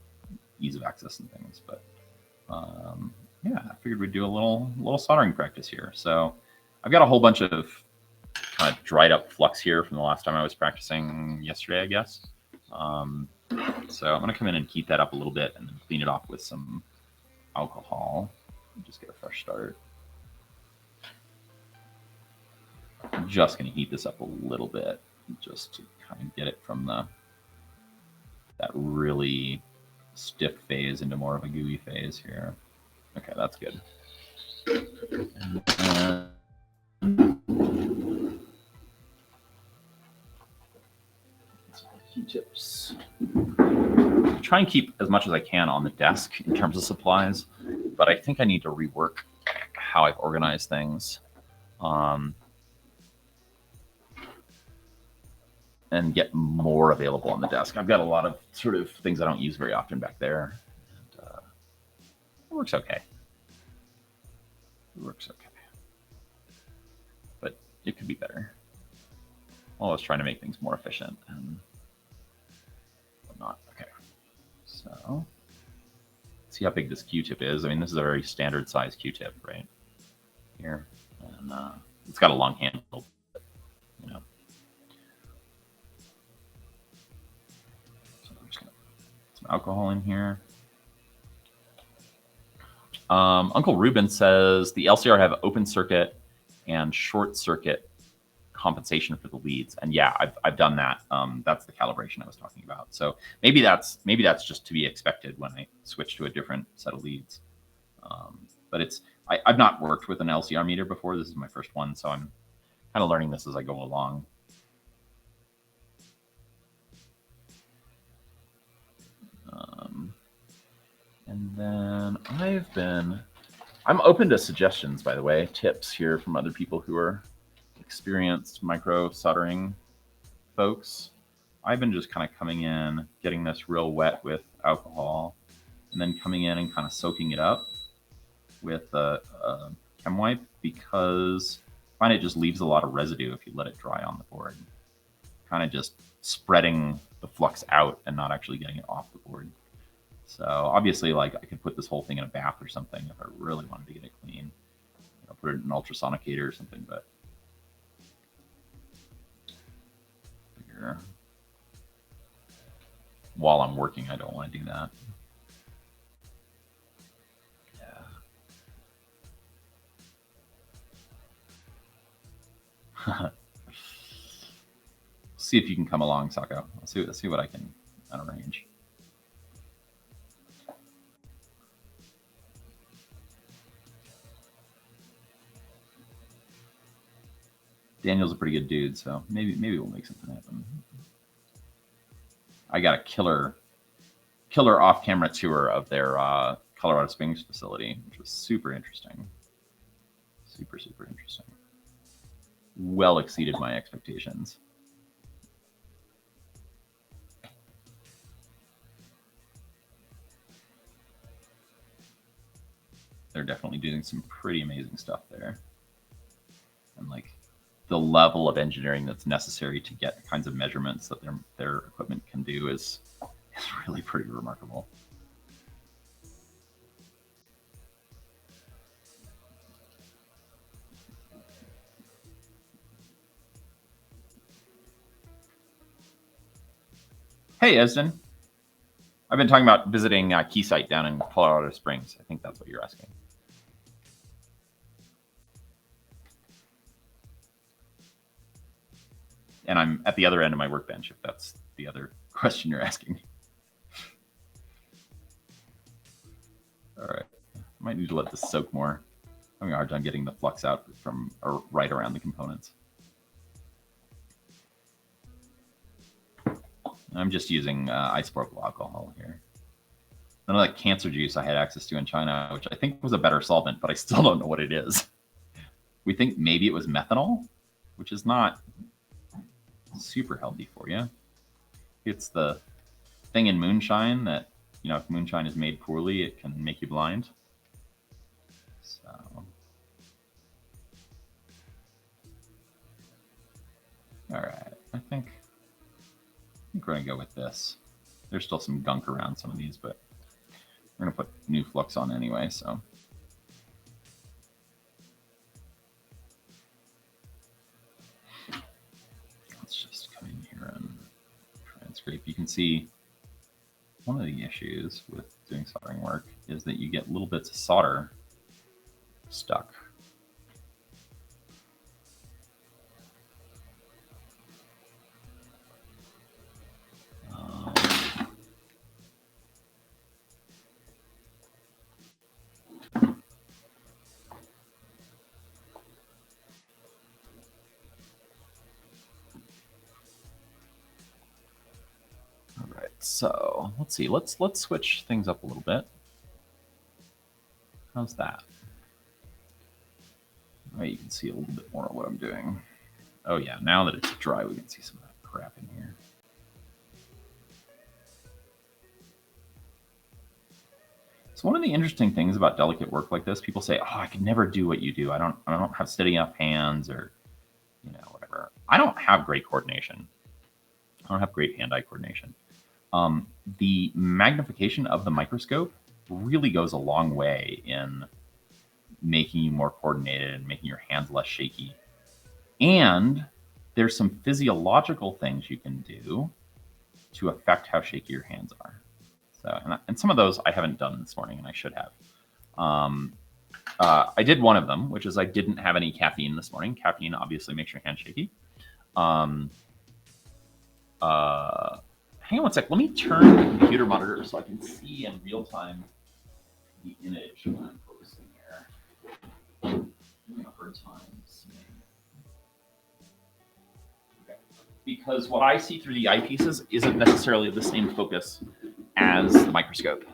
ease of access and things. But yeah, I figured we'd do a little soldering practice here. So I've got a whole bunch of kind of dried up flux here from the last time I was practicing yesterday, I guess. So I'm gonna come in and heat that up a little bit and then clean it off with some alcohol. Just get a fresh start. I'm just going to heat this up a little bit just to kind of get it from that really stiff phase into more of a gooey phase here. Okay, that's good. Q-tips. try and keep as much as I can on the desk in terms of supplies, but I think I need to rework how I've organized things. And get more available on the desk. I've got a lot of sort of things I don't use very often back there. And, it works okay. It works okay. But it could be better. Always trying to make things more efficient and whatnot. Okay. So, see how big this Q-tip is. I mean, this is a very standard size Q-tip, right? Here. And it's got a long handle, but, you know. So I'm just going to put some alcohol in here. Uncle Ruben says the LCR have open circuit and short circuit compensation for the leads, and yeah, I've done that. That's the calibration I was talking about. So maybe that's just to be expected when I switch to a different set of leads. But I've not worked with an LCR meter before. This is my first one, so I'm kind of learning this as I go along. And then I'm open to suggestions, by the way, tips here from other people who are experienced micro soldering folks. I've been just kind of coming in, getting this real wet with alcohol, and then coming in and kind of soaking it up with a chem wipe, because I find it just leaves a lot of residue if you let it dry on the board. Kind of just spreading the flux out and not actually getting it off the board. So obviously, like, I could put this whole thing in a bath or something if I really wanted to get it clean. You know, put it in an ultrasonicator or something, but figure while I'm working, I don't want to do that. Yeah. See if you can come along, Sako. Let's see what I can arrange. Daniel's a pretty good dude, so maybe we'll make something happen. I got a killer off-camera tour of their Colorado Springs facility, which was super interesting. Super interesting. Well exceeded my expectations. They're definitely doing some pretty amazing stuff there. And like the level of engineering that's necessary to get the kinds of measurements that their equipment can do is really pretty remarkable. Hey, Esden. I've been talking about visiting Keysight down in Colorado Springs. I think that's what you're asking. And I'm at the other end of my workbench, if that's the other question you're asking. All right. I might need to let this soak more. I'm having a hard time getting the flux out from right around the components. I'm just using isopropyl alcohol here. None of that cancer juice I had access to in China, which I think was a better solvent, but I still don't know what it is. We think maybe it was methanol, which is not super healthy for you. It's the thing in moonshine that, you know, if moonshine is made poorly, it can make you blind. So, all right, I think we're gonna go with this. There's still some gunk around some of these, but we're gonna put new flux on anyway, so. Let's just come in here and try and scrape. You can see one of the issues with doing soldering work is that you get little bits of solder stuck. All right. So let's see. Let's switch things up a little bit. How's that? Right, you can see a little bit more of what I'm doing. Oh yeah, now that it's dry, we can see some of that crap in here. So one of the interesting things about delicate work like this, people say, "Oh, I can never do what you do. I don't have steady enough hands, or whatever." I don't have great coordination. I don't have great hand-eye coordination. The magnification of the microscope really goes a long way in making you more coordinated and making your hands less shaky. And there's some physiological things you can do to affect how shaky your hands are. So, and some of those I haven't done this morning, and I should have. I did one of them, which is I didn't have any caffeine this morning. Caffeine obviously makes your hands shaky. Hang on one sec. Let me turn the computer monitor so I can see in real time the image when I'm focusing here. I'm having a hard time seeing. Okay. Because what I see through the eyepieces isn't necessarily the same focus as the microscope.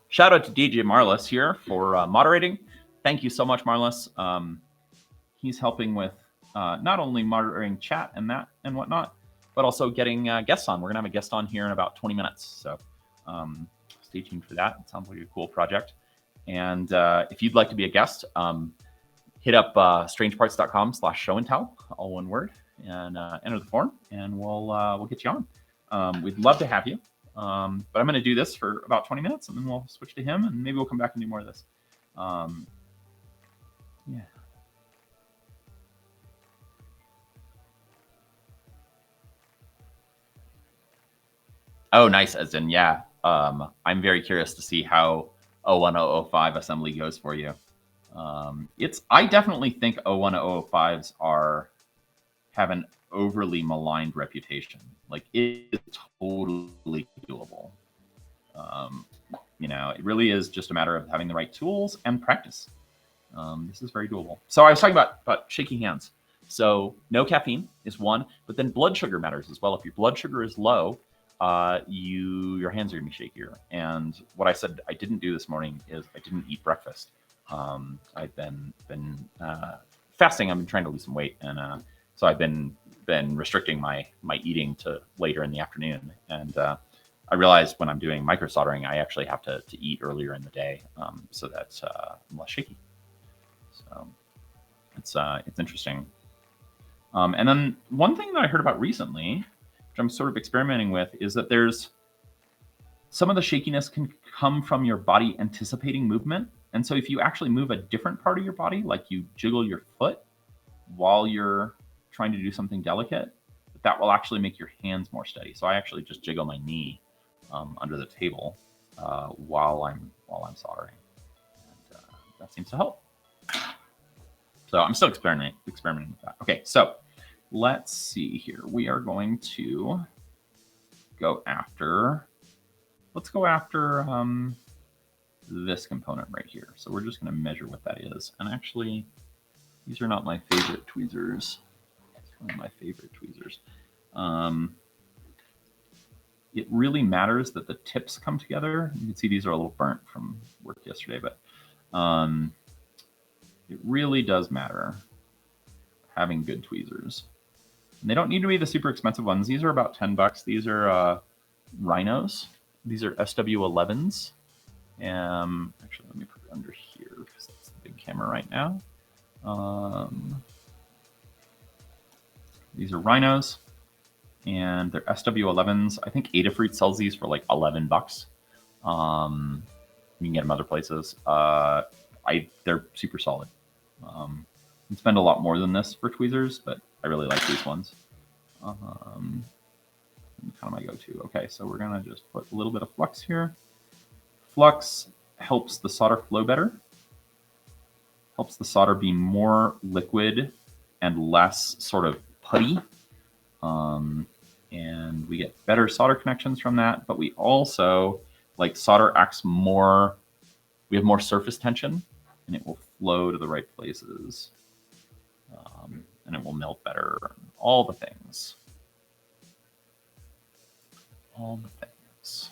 Shout out to DJ Marlis here for moderating. Thank you so much, Marlis. He's helping with not only monitoring chat and whatnot, but also getting guests on. We're gonna have a guest on here in about 20 minutes. So stay tuned for that. It sounds like a cool project. And if you'd like to be a guest, hit up strangeparts.com/show-and-tell, all one word, and enter the form, and we'll get you on. We'd love to have you. But I'm going to do this for about 20 minutes, and then we'll switch to him, and maybe we'll come back and do more of this. Yeah. Oh, nice, Esden. Yeah. I'm very curious to see how 01005 assembly goes for you. I definitely think 01005s have an overly maligned reputation. Like, it is totally doable. It really is just a matter of having the right tools and practice. This is very doable. So I was talking about shaky hands. So no caffeine is one, but then blood sugar matters as well. If your blood sugar is low, your hands are gonna be shakier. And what I said I didn't do this morning is I didn't eat breakfast. I've been fasting. I've been trying to lose some weight, and so I've been restricting my eating to later in the afternoon. And I realized when I'm doing micro soldering, I actually have to eat earlier in the day, so that I'm less shaky. So it's interesting. And then one thing that I heard about recently, which I'm sort of experimenting with, is that there's some of the shakiness can come from your body anticipating movement. And so if you actually move a different part of your body, like you jiggle your foot while you're trying to do something delicate, that will actually make your hands more steady. So I actually just jiggle my knee under the table while I'm soldering, and that seems to help. So I'm still experimenting with that. Okay, so let's see here. We are going to go after. Let's go after this component right here. So we're just going to measure what that is. And actually, these are not my favorite tweezers. It's one of my favorite tweezers. It really matters that the tips come together. You can see these are a little burnt from work yesterday, but it really does matter having good tweezers. And they don't need to be the super expensive ones. These are about $10. These are Rhinos. These are SW11s. Actually, let me put it under here because that's the big camera right now. These are Rhinos, and they're SW11s. I think Adafruit sells these for like $11. You can get them other places. They're super solid. You can spend a lot more than this for tweezers, but I really like these ones. Kind of my go-to. Okay, so we're gonna just put a little bit of flux here. Flux helps the solder flow better, helps the solder be more liquid and less sort of putty. And we get better solder connections from that, but we also, like, solder acts more, we have more surface tension, and it will flow to the right places. And it will melt better. All the things. All the things.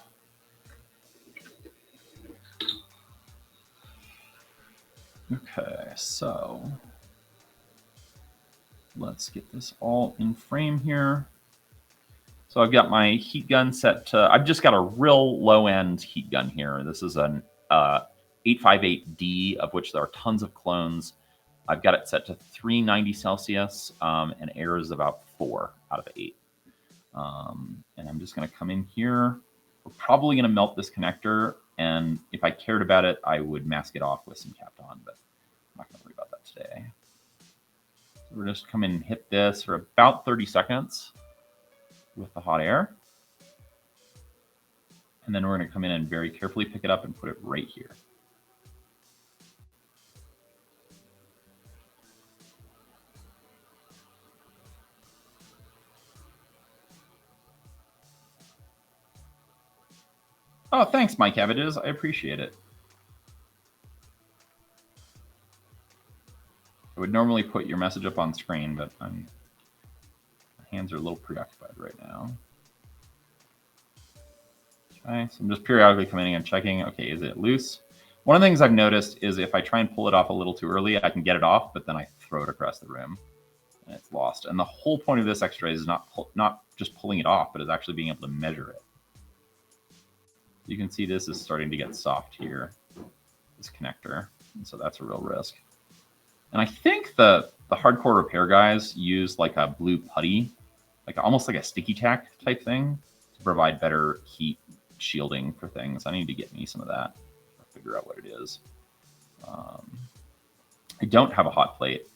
Okay, so let's get this all in frame here. So I've got my heat gun set to, I've just got a real low end heat gun here. This is an 858D, of which there are tons of clones. I've got it set to 390 Celsius, and air is about 4 out of 8. And I'm just going to come in here. We're probably going to melt this connector, and if I cared about it, I would mask it off with some Kapton, but I'm not going to worry about that today. So we're just come in and hit this for about 30 seconds with the hot air. And then we're going to come in and very carefully pick it up and put it right here. Oh, thanks, Mike Cabbages. I appreciate it. I would normally put your message up on screen, but my hands are a little preoccupied right now. Okay, so I'm just periodically coming in and checking. Okay, is it loose? One of the things I've noticed is if I try and pull it off a little too early, I can get it off, but then I throw it across the room and it's lost. And the whole point of this X-ray is not just pulling it off, but is actually being able to measure it. You can see this is starting to get soft here, this connector, and so that's a real risk. And I think the hardcore repair guys use like a blue putty, like almost like a sticky tack type thing to provide better heat shielding for things. I need to get me some of that or figure out what it is. I don't have a hot plate.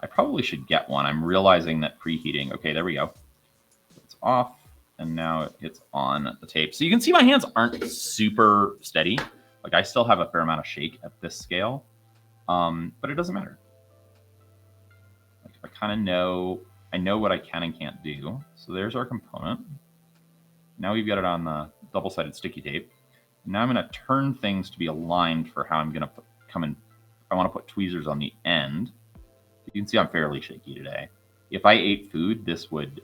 I probably should get one. I'm realizing that preheating, okay, there we go. It's off. And now it's on the tape. So you can see my hands aren't super steady. Like I still have a fair amount of shake at this scale, but it doesn't matter. Like I kind of know, I know what I can and can't do. So there's our component. Now we've got it on the double-sided sticky tape. Now I'm going to turn things to be aligned for how I'm going to come in. I want to put tweezers on the end. You can see I'm fairly shaky today. If I ate food, this would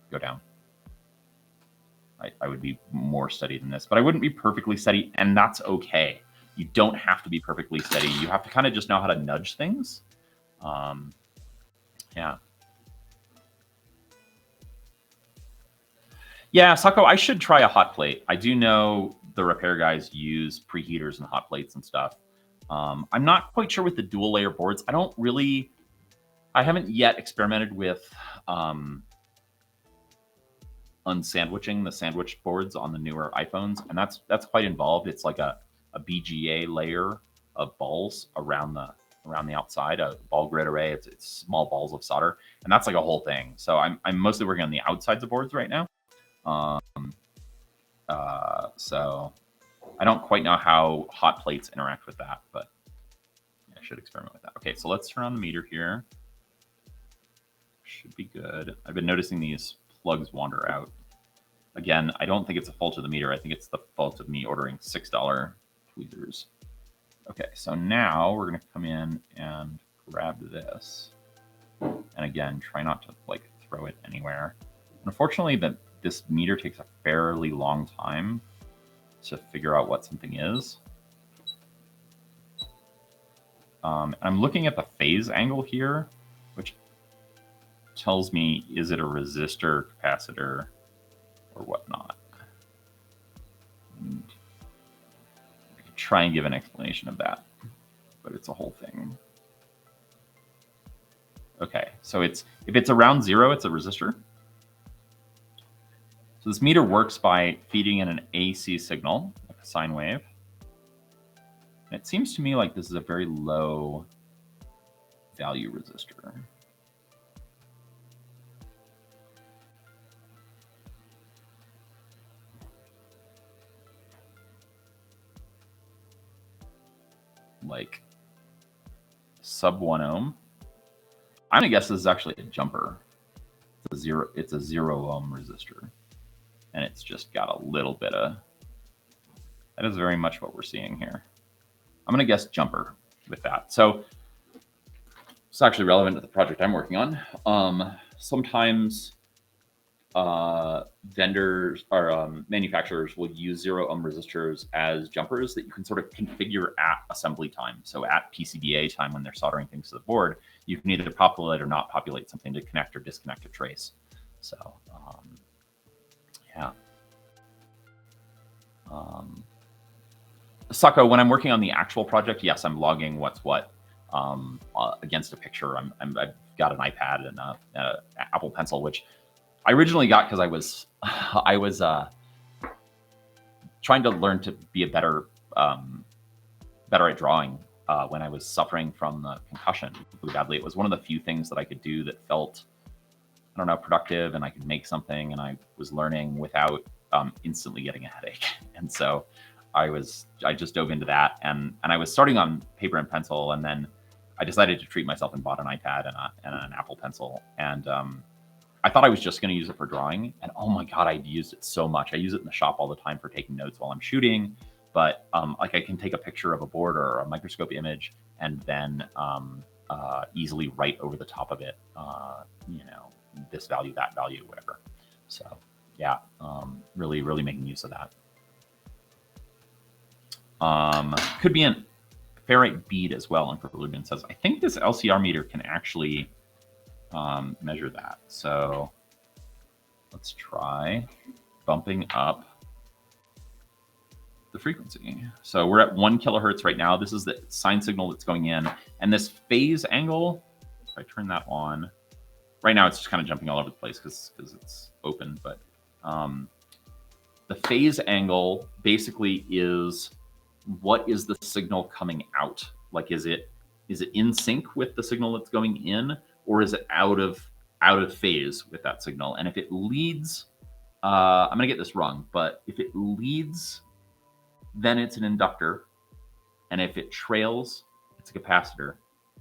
go down. I would be more steady than this, but I wouldn't be perfectly steady, and that's okay. You don't have to be perfectly steady. You have to kind of just know how to nudge things. Yeah. Yeah, Sako, I should try a hot plate. I do know the repair guys use preheaters and hot plates and stuff. I'm not quite sure with the dual layer boards. I haven't yet experimented with unsandwiching the sandwich boards on the newer iPhones, and that's quite involved. It's like a BGA layer of balls around the outside, a ball grid array. It's small balls of solder, and that's like a whole thing. So I'm mostly working on the outsides of boards right now. So I don't quite know how hot plates interact with that, but I should experiment with that. Okay, so let's turn on the meter here. Should be good. I've been noticing these plugs wander out. Again, I don't think it's a fault of the meter. I think it's the fault of me ordering $6 tweezers. Okay, so now we're going to come in and grab this. And again, try not to like throw it anywhere. Unfortunately, this meter takes a fairly long time to figure out what something is. I'm looking at the phase angle here, which tells me, is it a resistor, capacitor, or whatnot? And I could try and give an explanation of that, but it's a whole thing. Okay, so if it's around 0, it's a resistor. So this meter works by feeding in an AC signal, like a sine wave. And it seems to me like this is a very low value resistor. Like sub 1 ohm. I'm gonna guess this is actually a jumper. It's a 0 ohm resistor. And it's just got a little bit of, that is very much what we're seeing here. I'm gonna guess jumper with that. So It's actually relevant to the project I'm working on. Sometimes vendors or manufacturers will use 0-ohm resistors as jumpers that you can sort of configure at assembly time. So at PCBA time, when they're soldering things to the board, you can either populate or not populate something to connect or disconnect a trace. So yeah. Sako, when I'm working on the actual project, yes, I'm logging what's what against a picture. I've got an iPad and an Apple Pencil, which I originally got because I was trying to learn to be a better at drawing when I was suffering from the concussion really badly. It was one of the few things that I could do that felt, I don't know, productive, and I could make something, and I was learning without instantly getting a headache. And so I just dove into that, and I was starting on paper and pencil, and then I decided to treat myself and bought an iPad and an Apple Pencil, and I thought I was just going to use it for drawing, and oh my god, I used it so much. I use it in the shop all the time for taking notes while I'm shooting, but like I can take a picture of a board or a microscope image and then easily write over the top of it, you know, this value, that value, whatever. So yeah, really making use of that. Could be an ferrite bead as well. And Ruben says, I think this LCR meter can actually measure that. So let's try bumping up the frequency. So we're at 1 kilohertz right now. This is the sine signal that's going in, and this phase angle, if I turn that on, right now it's just kind of jumping all over the place because it's open, but the phase angle basically is what is the signal coming out? Like, is it in sync with the signal that's going in, or is it out of phase with that signal? And if it leads, I'm gonna get this wrong, but if it leads, then it's an inductor, and if it trails, it's a capacitor,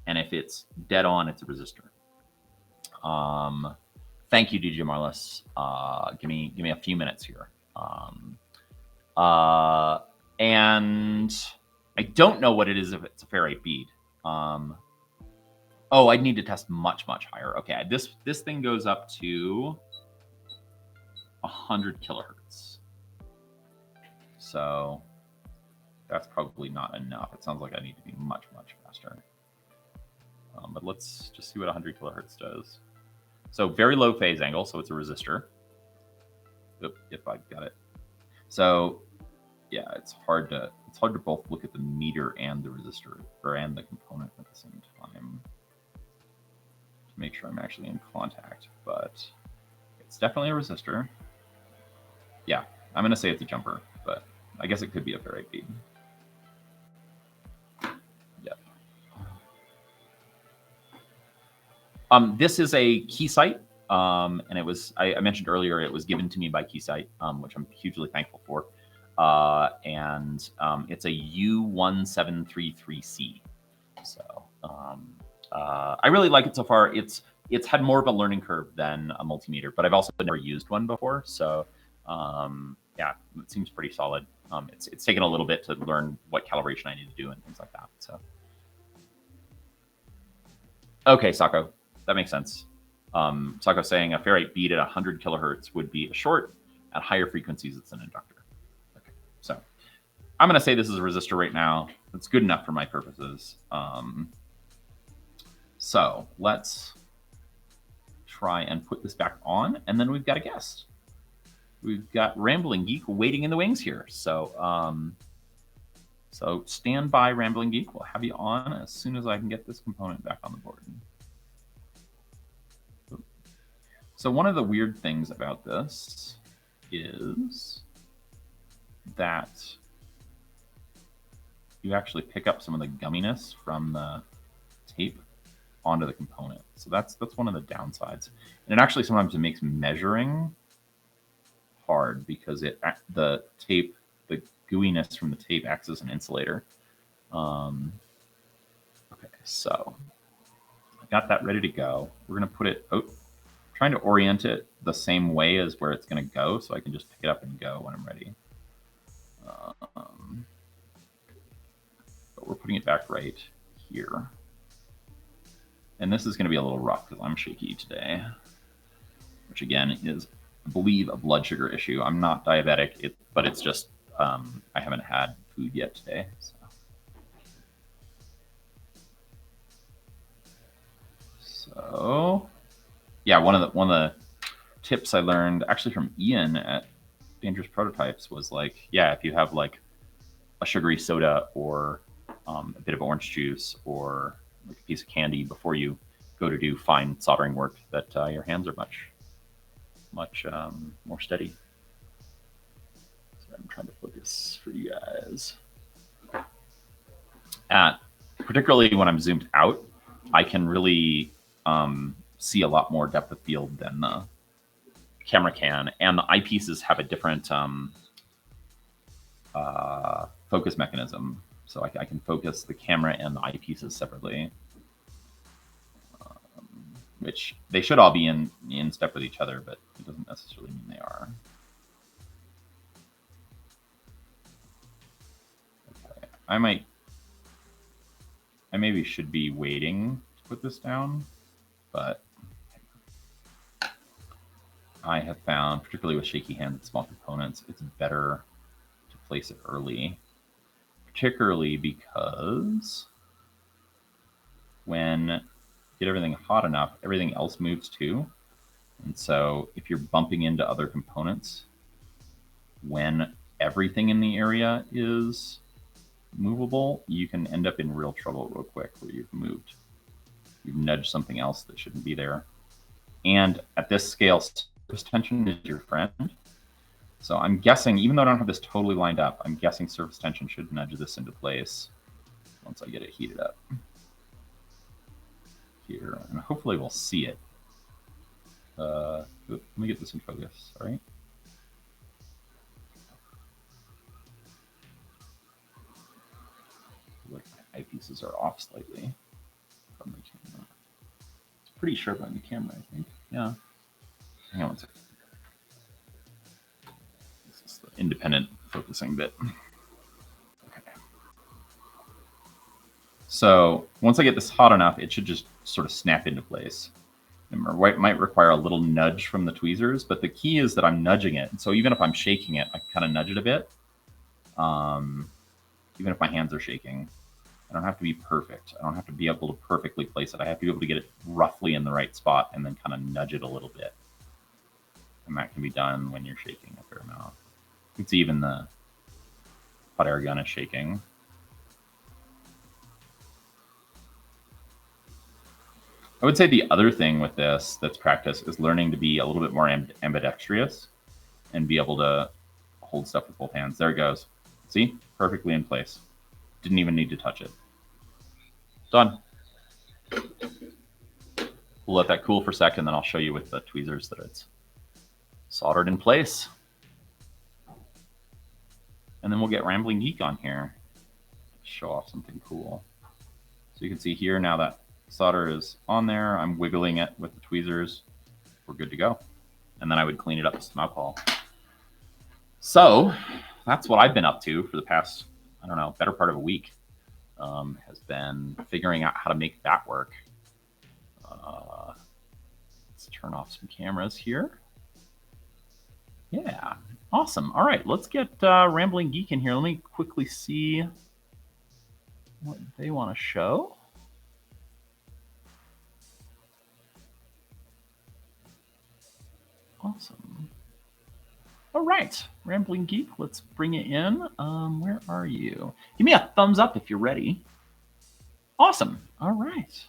and if it's dead on, it's a resistor. Thank you, DJ Marlis. Give me a few minutes here. And I don't know what it is if it's a ferrite bead. Oh, I'd need to test much higher. Okay, this thing goes up to 100 kilohertz. So that's probably not enough. It sounds like I need to be much faster. But let's just see what 100 kilohertz does. So very low phase angle, so it's a resistor. If I got it. So yeah, it's hard to both look at the meter and the resistor and the component at the same time to make sure I'm actually in contact. But it's definitely a resistor. Yeah, I'm gonna say it's a jumper, but I guess it could be a ferrite bead. Yep. This is a Keysight, and it was I mentioned earlier it was given to me by Keysight, which I'm hugely thankful for. And it's a U1733C. So I really like it so far. It's had more of a learning curve than a multimeter, but I've also never used one before. So yeah, it seems pretty solid. It's taken a little bit to learn what calibration I need to do and things like that. So okay, Sako, that makes sense. Sako saying a ferrite bead at 100 kilohertz would be a short. At higher frequencies, it's an inductor. Okay, so I'm going to say this is a resistor right now. It's good enough for my purposes. So let's try and put this back on, and then we've got a guest. We've got RamblingGeek waiting in the wings here. So so stand by, RamblingGeek. We'll have you on as soon as I can get this component back on the board. So one of the weird things about this is that you actually pick up some of the gumminess from the tape onto the component. So that's one of the downsides. And it actually sometimes it makes measuring hard because the gooiness from the tape acts as an insulator. Okay, so I got that ready to go. We're gonna put it trying to orient it the same way as where it's gonna go, so I can just pick it up and go when I'm ready. But we're putting it back right here. And this is going to be a little rough because I'm shaky today, which again is, I believe, a blood sugar issue. I'm not diabetic, but it's just I haven't had food yet today. So yeah, one of the tips I learned actually from Ian at Dangerous Prototypes was like, yeah, if you have like a sugary soda or a bit of orange juice or like a piece of candy before you go to do fine soldering work, that your hands are much more steady. So I'm trying to focus for you guys. Particularly when I'm zoomed out, I can really see a lot more depth of field than the camera can, and the eyepieces have a different focus mechanism, so I can focus the camera and the eyepieces separately, which they should all be in step with each other, but it doesn't necessarily mean they are. Okay. I maybe should be waiting to put this down, but I have found, particularly with shaky hands and small components, it's better to place it early, particularly because when you get everything hot enough, everything else moves too. And so if you're bumping into other components, when everything in the area is movable, you can end up in real trouble real quick where you've nudged something else that shouldn't be there. And at this scale, surface tension is your friend. So I'm guessing, even though I don't have this totally lined up, I'm guessing surface tension should nudge this into place once I get it heated up here. And hopefully we'll see it. Let me get this in focus, sorry. Like my eyepieces are off slightly from the camera. It's pretty sharp on the camera, I think. Yeah. Hang on one second. This is the independent focusing bit. Okay. So once I get this hot enough, it should just sort of snap into place. It might require a little nudge from the tweezers, but the key is that I'm nudging it. And so even if I'm shaking it, I kind of nudge it a bit. Even if my hands are shaking, I don't have to be perfect. I don't have to be able to perfectly place it. I have to be able to get it roughly in the right spot and then kind of nudge it a little bit. And that can be done when you're shaking a fair amount. You can see even the hot air gun is shaking. I would say the other thing with this that's practice is learning to be a little bit more ambidextrous and be able to hold stuff with both hands. There it goes. See? Perfectly in place. Didn't even need to touch it. Done. We'll let that cool for a second, then I'll show you with the tweezers that it's soldered in place. And then we'll get RamblingGeek on here. Show off something cool. So you can see here now that solder is on there. I'm wiggling it with the tweezers. We're good to go. And then I would clean it up with some alcohol. So that's what I've been up to for the past, I don't know, better part of a week. Has been figuring out how to make that work. Let's turn off some cameras here. Yeah, awesome. All right, let's get RamblingGeek in here. Let me quickly see what they want to show. Awesome. All right, RamblingGeek, let's bring it in. Where are you? Give me a thumbs up if you're ready. Awesome. All right.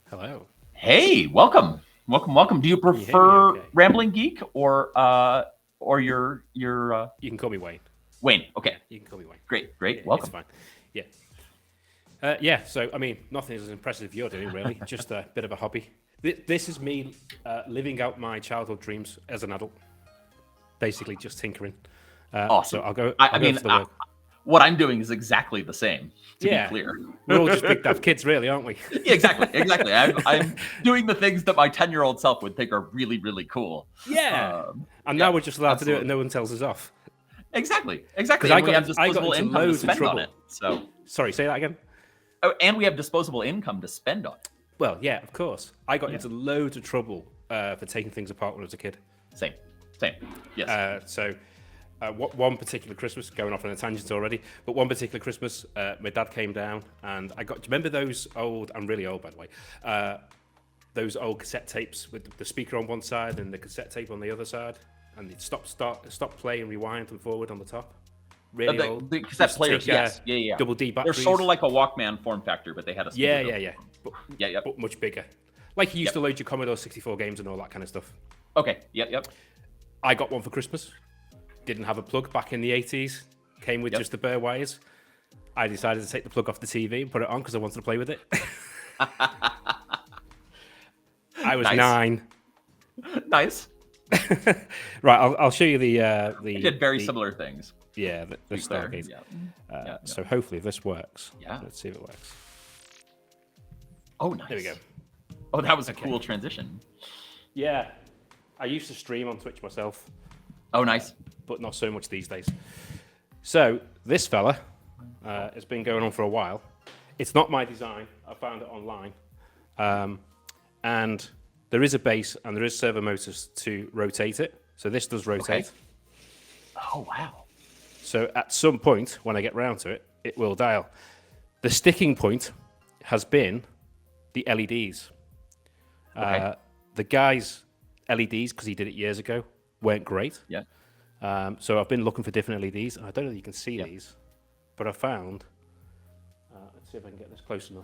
Hello. Hey, welcome. Welcome. Do you prefer RamblingGeek or your You can call me Wayne. Wayne? Okay. You can call me Wayne. Great. Yeah, Welcome. It's fine. Yeah. So I mean, nothing as impressive you're doing, really. Just a bit of a hobby. This is me living out my childhood dreams as an adult. Basically, just tinkering. Awesome. So I'll go. I mean, what I'm doing is exactly the same. To be clear, we're all just big daft kids, really, aren't we? Yeah, exactly. I'm doing the things that my 10-year-old self would think are really, really cool. Yeah. And now we're just allowed to do it, and no one tells us off. Exactly. And we have disposable income to spend on it. So sorry, say that again. Oh, and we have disposable income to spend on it. Well, yeah, of course. I got Yeah. into loads of trouble for taking things apart when I was a kid. Same. Yes. One particular Christmas, going off on a tangent already, but one particular Christmas, my dad came down and I got. Do you remember those old? I'm really old, by the way. Those old cassette tapes with the speaker on one side and the cassette tape on the other side, and they'd stop play and rewind and forward on the top. Really old. The cassette Used to players, take, yes. Yeah. Double D batteries. They're sort of like a Walkman form factor, but they had a Yeah. But, yeah. But much bigger. Like you used to load your Commodore 64 games and all that kind of stuff. Okay. Yep. I got one for Christmas. Didn't have a plug back in the 80s. Came with just the bare wires. I decided to take the plug off the TV and put it on because I wanted to play with it. I was 9. Nice. Right, I'll show you the. We did very similar things. Yeah, the Stargate. Yeah. So hopefully this works. Yeah. Let's see if it works. Oh, nice. There we go. Oh, that was a cool transition. Yeah, I used to stream on Twitch myself, Oh, nice. but not so much these days. So this fella has been going on for a while. It's not my design. I found it online. And there is a base and there is servo motors to rotate it. So this does rotate. Okay. Oh, wow. So at some point, when I get round to it, it will dial. The sticking point has been the LEDs. Okay. The guy's LEDs, because he did it years ago, weren't great. Yeah. So I've been looking for different LEDs. I don't know if you can see these, but I found. Let's see if I can get this close enough.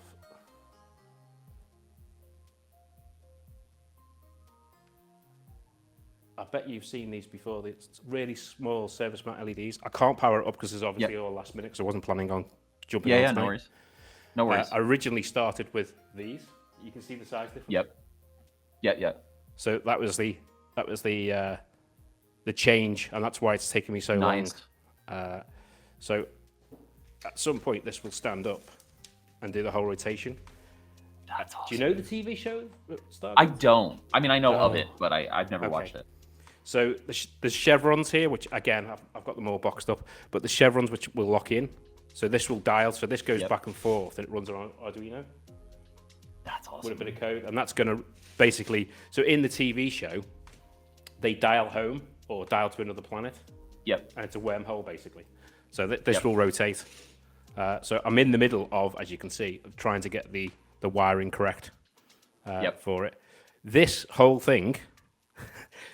I bet you've seen these before. It's really small service mount LEDs. I can't power it up because it's obviously all last minute, because I wasn't planning on jumping on Yeah, tonight. no worries. No worries. I originally started with these. You can see the size difference. Yep. Yeah. So that was the change, and that's why it's taken me so Nice. long. So at some point, this will stand up and do the whole rotation. That's awesome. Do you know the TV show? Stargate? I don't. I mean, I know of Oh. it, but I've never watched it. So there's chevrons here, which again, I've got them all boxed up, but the chevrons which will lock in. So this will dial, so this goes back and forth, and it runs around Arduino That's awesome. with a bit of code, and that's going to basically, so in the TV show, they dial home or dial to another planet, Yep. and it's a wormhole basically. So this will rotate. So I'm in the middle of, as you can see, of trying to get the wiring correct for it. This whole thing,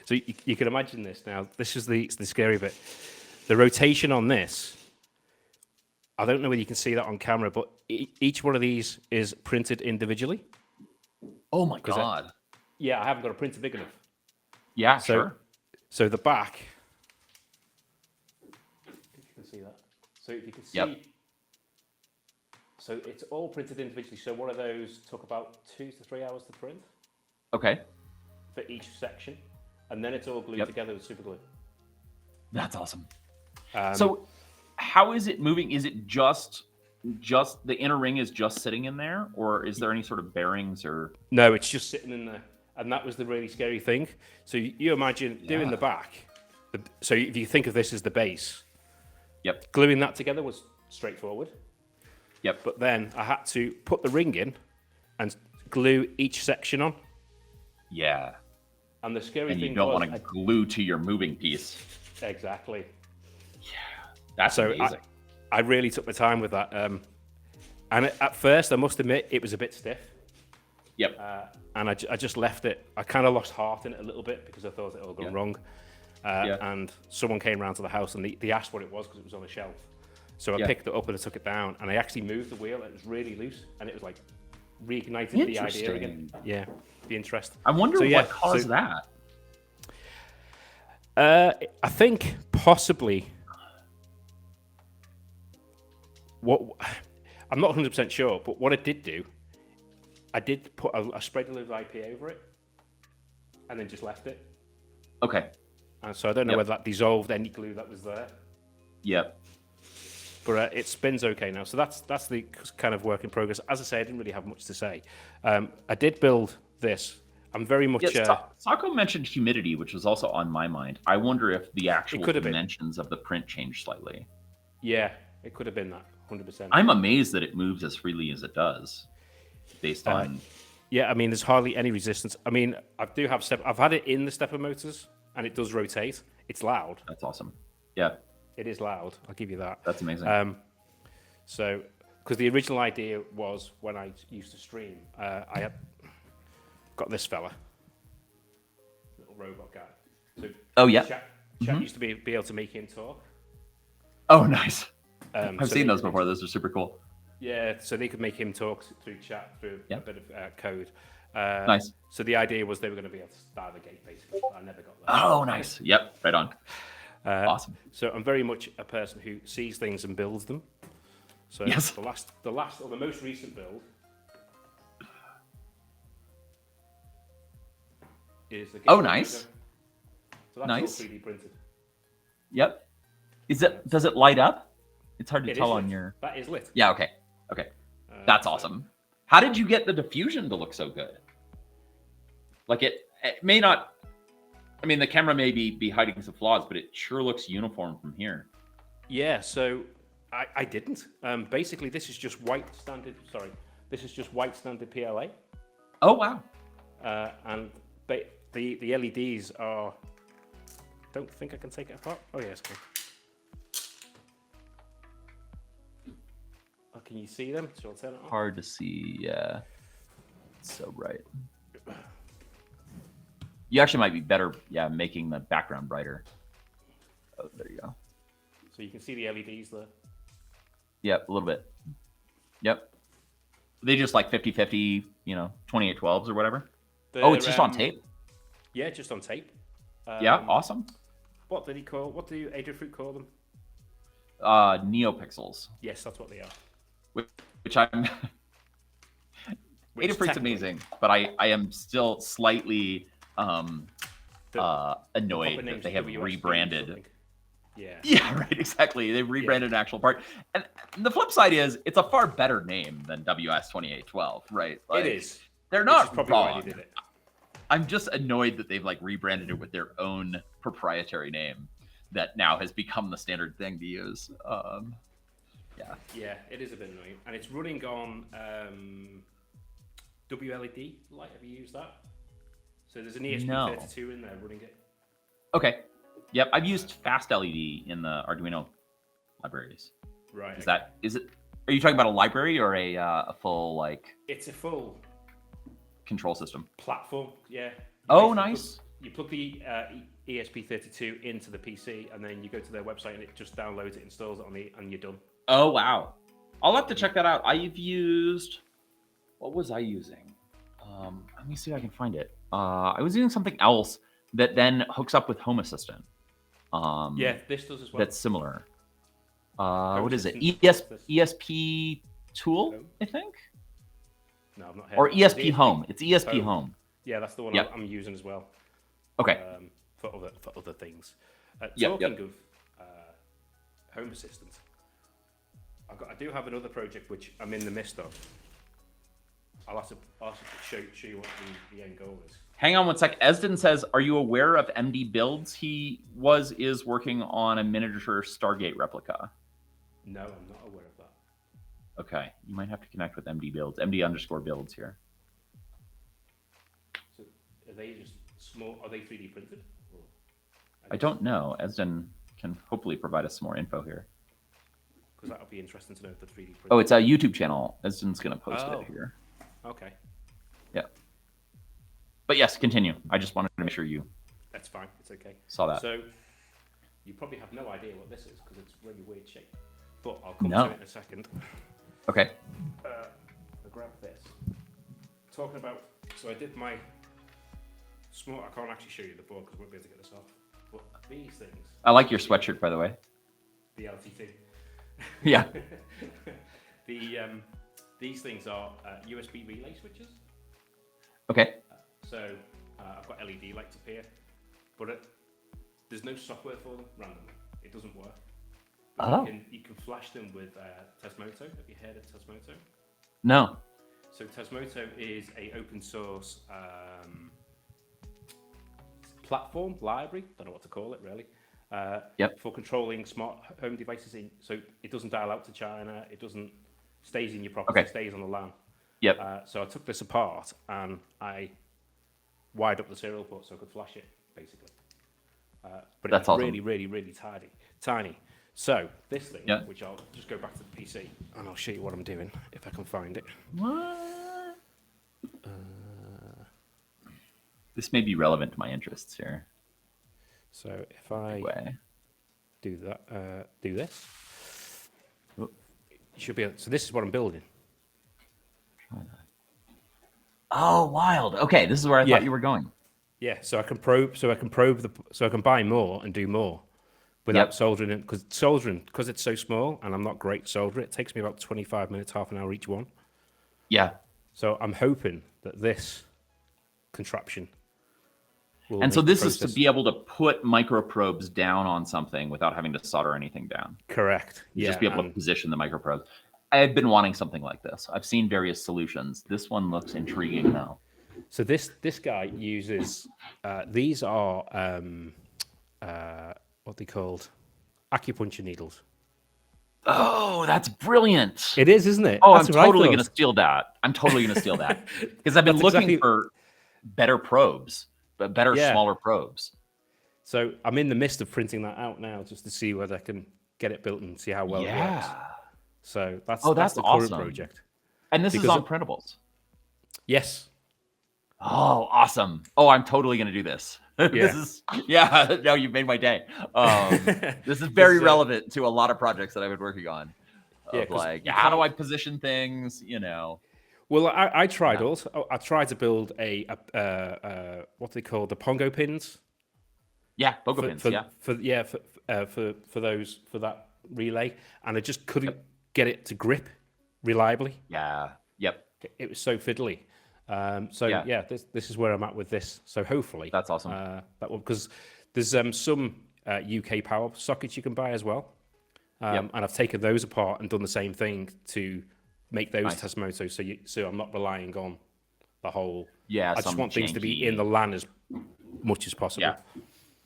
so you can imagine this now. This is the scary bit. The rotation on this, I don't know whether you can see that on camera, but each one of these is printed individually. Oh my god. Yeah, I haven't got a printer big enough. Yeah, So, sure. so the back, if you can see that. So if you can see, so it's all printed individually. So one of those took about 2 to 3 hours to print Okay. for each section, and then it's all glued together with super glue. That's awesome. So how is it moving? Is it just the inner ring is just sitting in there, or is there any sort of bearings or? No, it's just sitting in there, and that was the really scary thing. So you imagine doing the back. So if you think of this as the base, gluing that together was straightforward. Yep. But then I had to put the ring in and glue each section on. Yeah. And the scary And thing you don't was, want to glue to your moving piece. exactly. That's So amazing. I really took my time with that. And at first, I must admit, it was a bit stiff. Yep. And I just left it. I kind of lost heart in it a little bit because I thought it all gone wrong. And someone came round to the house and they asked what it was because it was on a shelf. So I picked it up and I took it down, and I actually moved the wheel. And it was really loose, and it was like reignited the idea again. Yeah, the interest. I wonder what caused that. I think possibly what I'm not 100% sure, but what I did do, I did put I sprayed a little IP over it, and then just left it. Okay. And so I don't know whether that dissolved any glue that was there. Yep. But it spins okay now. So that's the kind of work in progress. As I say, I didn't really have much to say. I did build this. I'm very much... Sako mentioned humidity, which was also on my mind. I wonder if the actual could have dimensions of the print changed slightly. Yeah, it could have been that. 100%. I'm amazed that it moves as freely as it does, based on. Yeah, I mean, there's hardly any resistance. I mean, I do have I've had it in the stepper motors, and it does rotate. It's loud. That's awesome. Yeah, It is loud. I'll give you that. that's amazing. So, because the original idea was when I used to stream, I had got this fella, little robot guy. So, Oh, yeah. Chat used to be able to make him talk. Oh, nice. So I've seen those before. Those are super cool. Yeah, so they could make him talk through chat, through a bit of code. Nice. So the idea was they were going to be able to start the gate, basically. I never got that. Oh, nice. Yep, right on. Awesome. So I'm very much a person who sees things and builds them. So Yes. the last or the most recent build is the. Oh, nice. So that's Nice. all 3D printed. Yep. Does it light up? It's hard to It tell is on lit. your. That is lit. Yeah. Okay. That's So- awesome. How did you get the diffusion to look so good? Like it may not. I mean, the camera may be hiding some flaws, but it sure looks uniform from here. Yeah. So I didn't. Basically, this is just white standard. Sorry, this is just white standard PLA. Oh wow. And the LEDs are. Don't think I can take it apart. Oh yes, okay. Oh, can you see them? Shall I turn it on? Hard to see. Yeah. It's so bright. You actually might be better. Yeah, making the background brighter. Oh, there you go. So you can see the LEDs there. Yep, a little bit. Yep. They just like 50-50, 2812s or whatever. Oh, it's just on tape. Yeah, just on tape. Yeah, awesome. What did Adrian call them? Neopixels, Yes, that's what they are. which I'm. Which Adafruit's technically- amazing, but I am still slightly The annoyed proper that name's they have WSP or rebranded. something. Yeah. Yeah, right, exactly. They rebranded an actual part. And the flip side is it's a far better name than WS2812, right? Like, It is. They're Which is not probably why wrong. they did it. I'm just annoyed that they've like rebranded it with their own proprietary name that now has become the standard thing to use. Yeah. Yeah, it is a bit annoying. And it's running on WLED light. Have you used that? So there's an ESP32 in there running it. Okay. Yep. I've used fast LED in the Arduino libraries. Right. Is it? Are you talking about a library or a full like It's a full control system? platform. Yeah. Oh, Basically nice. You plug the ESP32 into the PC, and then you go to their website, and it just downloads it, installs it and you're done. Oh wow. I'll have to check that out. I've used. What was I using? Let me see if I can find it. I was using something else that then hooks up with Home Assistant. Yeah, this does as well. That's similar. What is it? Assistant. ESP Tool, Home? I think, No, I've not heard. or of it. ESP It's Home. It's ESP Home. Home. Yeah, that's the one Yep. I'm using as well. Okay. For other things. Yep, Talking yep. of Home Assistant, I do have another project which I'm in the midst of. I'll have to show you what the end goal is. Hang on one sec. Esden says, "Are you aware of MD Builds? He is working on a miniature Stargate replica." No, I'm not aware of that. Okay, you might have to connect with MD Builds. MD_builds here. So are they just small? Are they 3D printed? Or, I don't know. Esden can hopefully provide us some more info here. Because that would be interesting to know if the 3D printed. Oh, it's a YouTube channel. Esden's going to post Oh. it here. Okay, Yeah. But yes, continue. I just wanted to make sure you that's fine. It's okay. saw that. So you probably have no idea what this is because it's really weird shape. But I'll come No. to it in a second. Okay. I'll grab this. Talking about, so I did my small. I can't actually show you the board because we won't be able to get this off. But these things, I like your sweatshirt, by the way. the LTT. Yeah. These things are USB relay switches. Okay. So I've got LED lights up here, but there's no software for them randomly. It doesn't work. But Oh. you can flash them with Tasmoto. Have you heard of Tasmoto? No. So Tasmoto is a open source platform library. Don't know what to call it really. for controlling smart home devices. So it doesn't dial out to China. It doesn't stays in your property. Okay. It stays on the LAN. Yep. So I took this apart and I wired up the serial port so I could flash it, basically. But That's it's awesome. really, really, really tiny. So this thing, Yeah. which I'll just go back to the PC and I'll show you what I'm doing if I can find it. What? This may be relevant to my interests here. So if I Anyway. do that, do this, Oh. you should be able, so this is what I'm building. Oh, wild. Okay, this is where I Yeah. thought you were going. Yeah, so I can buy more and do more without soldering it, because it's so small and I'm not great soldering. It takes me about 25 minutes, half an hour each one. Yeah. So I'm hoping that this contraption will And so make the this is to process- be able to put microprobes down on something without having to solder anything down. correct. You Yeah, just be able to and- position the microprobes. I've been wanting something like this. I've seen various solutions. This one looks intriguing though. So this guy uses these are what they called acupuncture needles. Oh, that's brilliant. It is, isn't it? Oh, That's I'm what I totally thought. going to steal that. I'm totally going to steal that. Because I've been That's looking exactly- for better probes, but better, Yeah. smaller probes. So I'm in the midst of printing that out now, just to see whether I can get it built and see how well it works. So that's that's the current awesome. project. And this is Because on printables. Yes. Oh, awesome. Oh, I'm totally going to do this. This is, no, you made my day. This is very It's, relevant to a lot of projects that I've been working on. Yeah, Of 'cause like, you how do can't- I position things? You know. Well, I tried Yeah. also. I tried to build a what they call the Pongo pins. Yeah, Pogo pins. For that relay, and I just couldn't get it to grip reliably. Yeah. Yep. It was so fiddly. This is where I'm at with this. So hopefully That's awesome. that will, because there's some UK power sockets you can buy as well, and I've taken those apart and done the same thing to make those Nice. test modes. So I'm not relying on the whole. Yeah. I just some want things to be janky- in the LAN as much as possible. Yeah.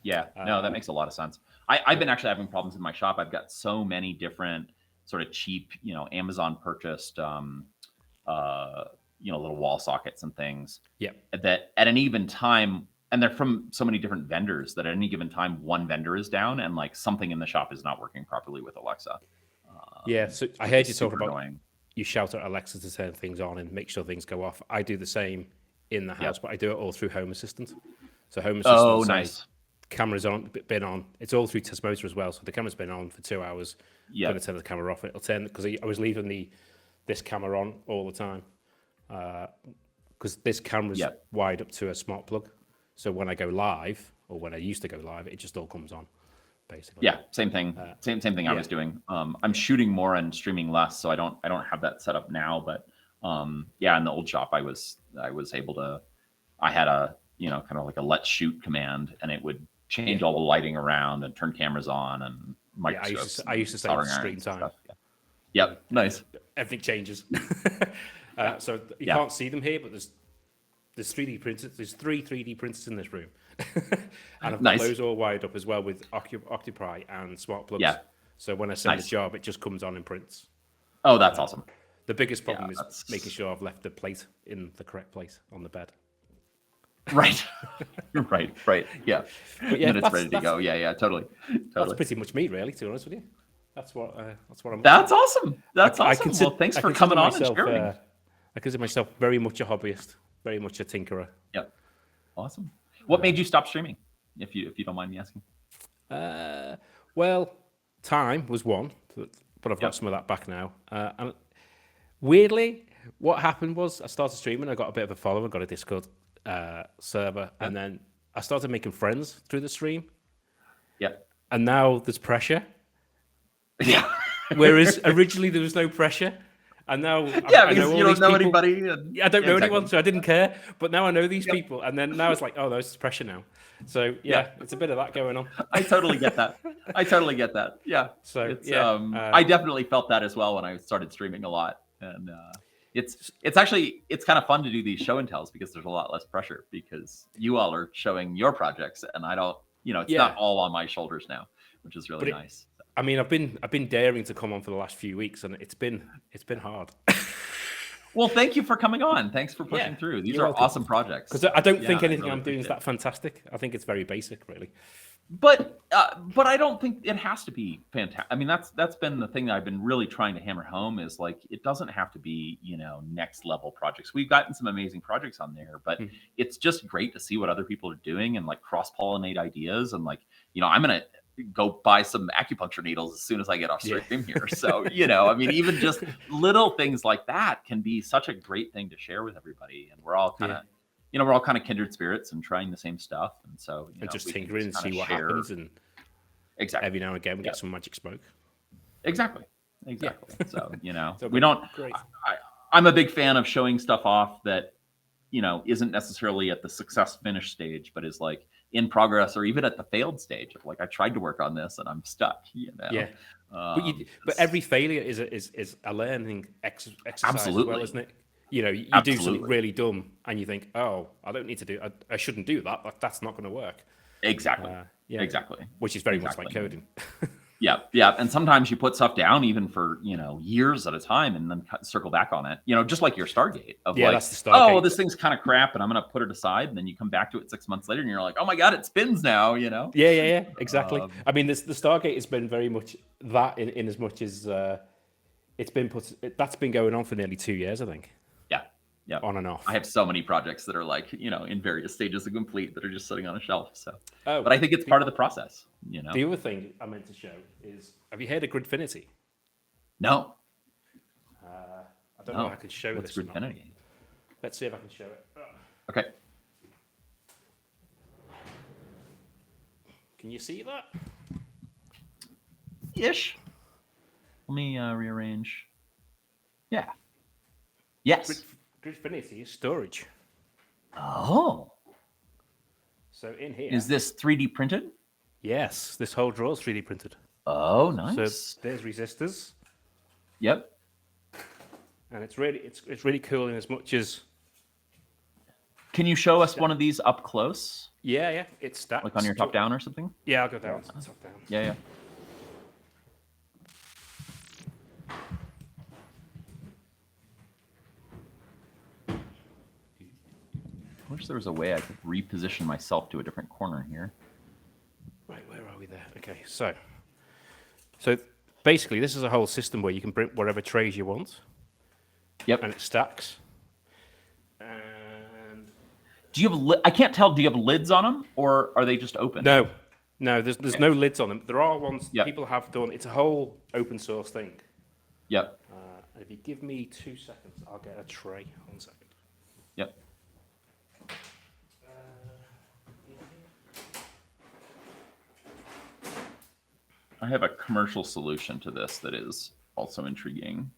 Yeah. No, that makes a lot of sense. I've been actually having problems in my shop. I've got so many different sort of cheap, Amazon purchased, little wall sockets and things. Yep. That at an even time, and they're from so many different vendors that at any given time, one vendor is down and like something in the shop is not working properly with Alexa. Yeah. So I heard you talk Super about annoying. you shout at Alexa to turn things on and make sure things go off. I do the same in the house, but I do it all through Home Assistant. So Home Assistant Oh, says, nice. camera's been on. It's all through Tesmotor as well. So the camera's been on for 2 hours. Yeah. Going to turn the camera off. It'll turn because I was leaving this camera on all the time because this camera's wired up to a smart plug. So when I go live, or when I used to go live, it just all comes on, basically. Yeah, same thing. Same thing I was doing. I'm shooting more and streaming less, so I don't have that set up now. But in the old shop, I was able to. I had a kind of like a let's shoot command, and it would change all the lighting around and turn cameras on and microscopes. I used to say soldering screen irons and time. stuff. Yeah. Yep, nice. Everything changes. So you can't see them here, but there's 3D printers. There's 3 3D printers in this room, and I've got those all wired up as well with Octopi and smart plugs. Yeah. So when I send a job, it just comes on and prints. Oh, that's awesome. The biggest problem is that's- making sure I've left the plate in the correct place on the bed. Right. right. Yeah. But yeah, Then it's ready to go. Yeah, totally. That's pretty much me, really. To be honest with you, that's what I'm. That's awesome. That's I awesome. consider- Well, thanks I for consider coming on and myself, sharing. I consider myself very much a hobbyist, very much a tinkerer. Yep. Awesome. What made you stop streaming? If you don't mind me asking. Well, time was one, but I've got some of that back now. And weirdly, what happened was I started streaming. I got a bit of a following, got a Discord server, and then I started making friends through the stream. Yep. And now there's pressure. Yeah. Whereas originally there was no pressure. And now Yeah, I because all you don't these know people. anybody. And, I don't know exactly. anyone, so I didn't care. But now I know these people, and then now it's like, oh, there's pressure now. So yeah, it's a bit of that going on. I totally get that. Yeah. So It's, yeah, I definitely felt that as well when I started streaming a lot, and it's kind of fun to do these show and tells because there's a lot less pressure because you all are showing your projects, and I don't it's Yeah. not all on my shoulders now, which is really But nice. I mean, I've been daring to come on for the last few weeks, and it's been hard. Well, thank you for coming on. Thanks for pushing Yeah, through. These you're are welcome. awesome projects. Because I don't think I anything really I'm doing is appreciate that fantastic. I think it's very basic, really. But I don't think it has to be fantastic. I mean, that's been the thing that I've been really trying to hammer home is like it doesn't have to be next level projects. We've gotten some amazing projects on there, but it's just great to see what other people are doing and like cross pollinate ideas and like I'm gonna go buy some acupuncture needles as soon as I get off stream here. So I mean, even just little things like that can be such a great thing to share with everybody, and we're all kind of. We're all kind of kindred spirits and trying the same stuff, and so and just we can tinkering and see what share. happens, and Exactly. every now and again we get some magic smoke. Exactly. So So we don't. Great. I'm a big fan of showing stuff off that isn't necessarily at the success finish stage, but is like in progress or even at the failed stage of like I tried to work on this and I'm stuck. Yeah. But every failure is a learning exercise Absolutely. as well, isn't it? You do something really dumb and you think, oh, I don't need to do. I shouldn't do that. That's not going to work. Exactly. Exactly. Which is very much like coding. Yeah. And sometimes you put stuff down even for years at a time, and then circle back on it. Just like your Stargate of that's the Stargate. Oh, this thing's kind of crap, and I'm gonna put it aside, and then you come back to it 6 months later, and you're like, oh my god, it spins now. Yeah. Exactly. I mean, the Stargate has been very much that in as much as that's been going on for nearly 2 years, I think. Yeah. On and off. I have so many projects that are like, in various stages of complete that are just sitting on a shelf. So, Oh, but I think it's part of the process. The other thing I meant to show is, have you heard of Gridfinity? No. I don't know if I can show What's this. Or not. Gridfinity? Let's see if I can show it. Okay. Can you see that? Ish. Let me rearrange. Yeah. Yes. Gridfinity is storage. Oh. So in here. Is this 3D printed? Yes, this whole drawer is 3D printed. Oh, nice. So there's resistors. Yep. And it's really cool in as much as. Can you show us one of these up close? Yeah. It's stacked. Like on your top down or something? Yeah, I'll go down. Top down. Yeah. I wish there was a way I could reposition myself to a different corner here. Right, where are we there? Okay, so basically this is a whole system where you can bring whatever trays you want. Yep. And it stacks. And do you have? I can't tell. Do you have lids on them, or are they just open? No. There's no lids on them. There are ones Yep. people have done. It's a whole open source thing. Yep. And if you give me 2 seconds, I'll get a tray. 1 second. Yep. I have a commercial solution to this that is also intriguing.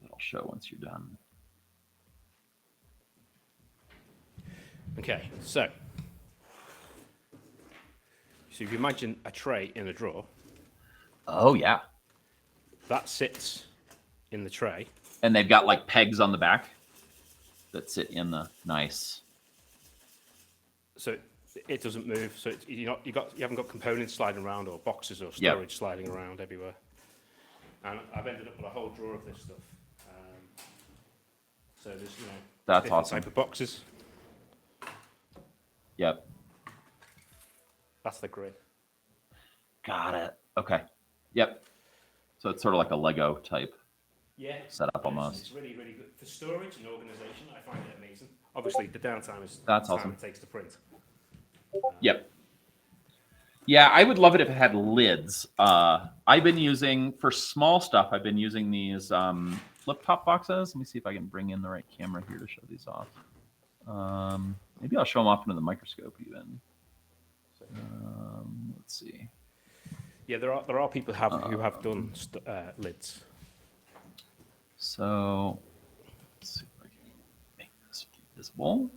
That I'll show once you're done. Okay, so if you imagine a tray in a drawer. Oh yeah. That sits in the tray. And they've got like pegs on the back that sit in the nice. So it doesn't move. So you haven't got components sliding around or boxes or storage sliding around everywhere. And I've ended up with a whole drawer of this stuff. So there's that's different awesome. type of boxes. Yep. That's the grid. Got it. Okay. Yep. So it's sort of like a Lego type setup almost. It's really, really good for storage and organization. I find it amazing. Obviously, the downtime is that's the time awesome. it takes to print. Yep. Yeah, I would love it if it had lids. I've been using, for small stuff, I've been using these flip top boxes. Let me see if I can bring in the right camera here to show these off. Maybe I'll show them off under the microscope even. Let's see. Yeah, there are people who have done lids. So let's see if I can make this visible.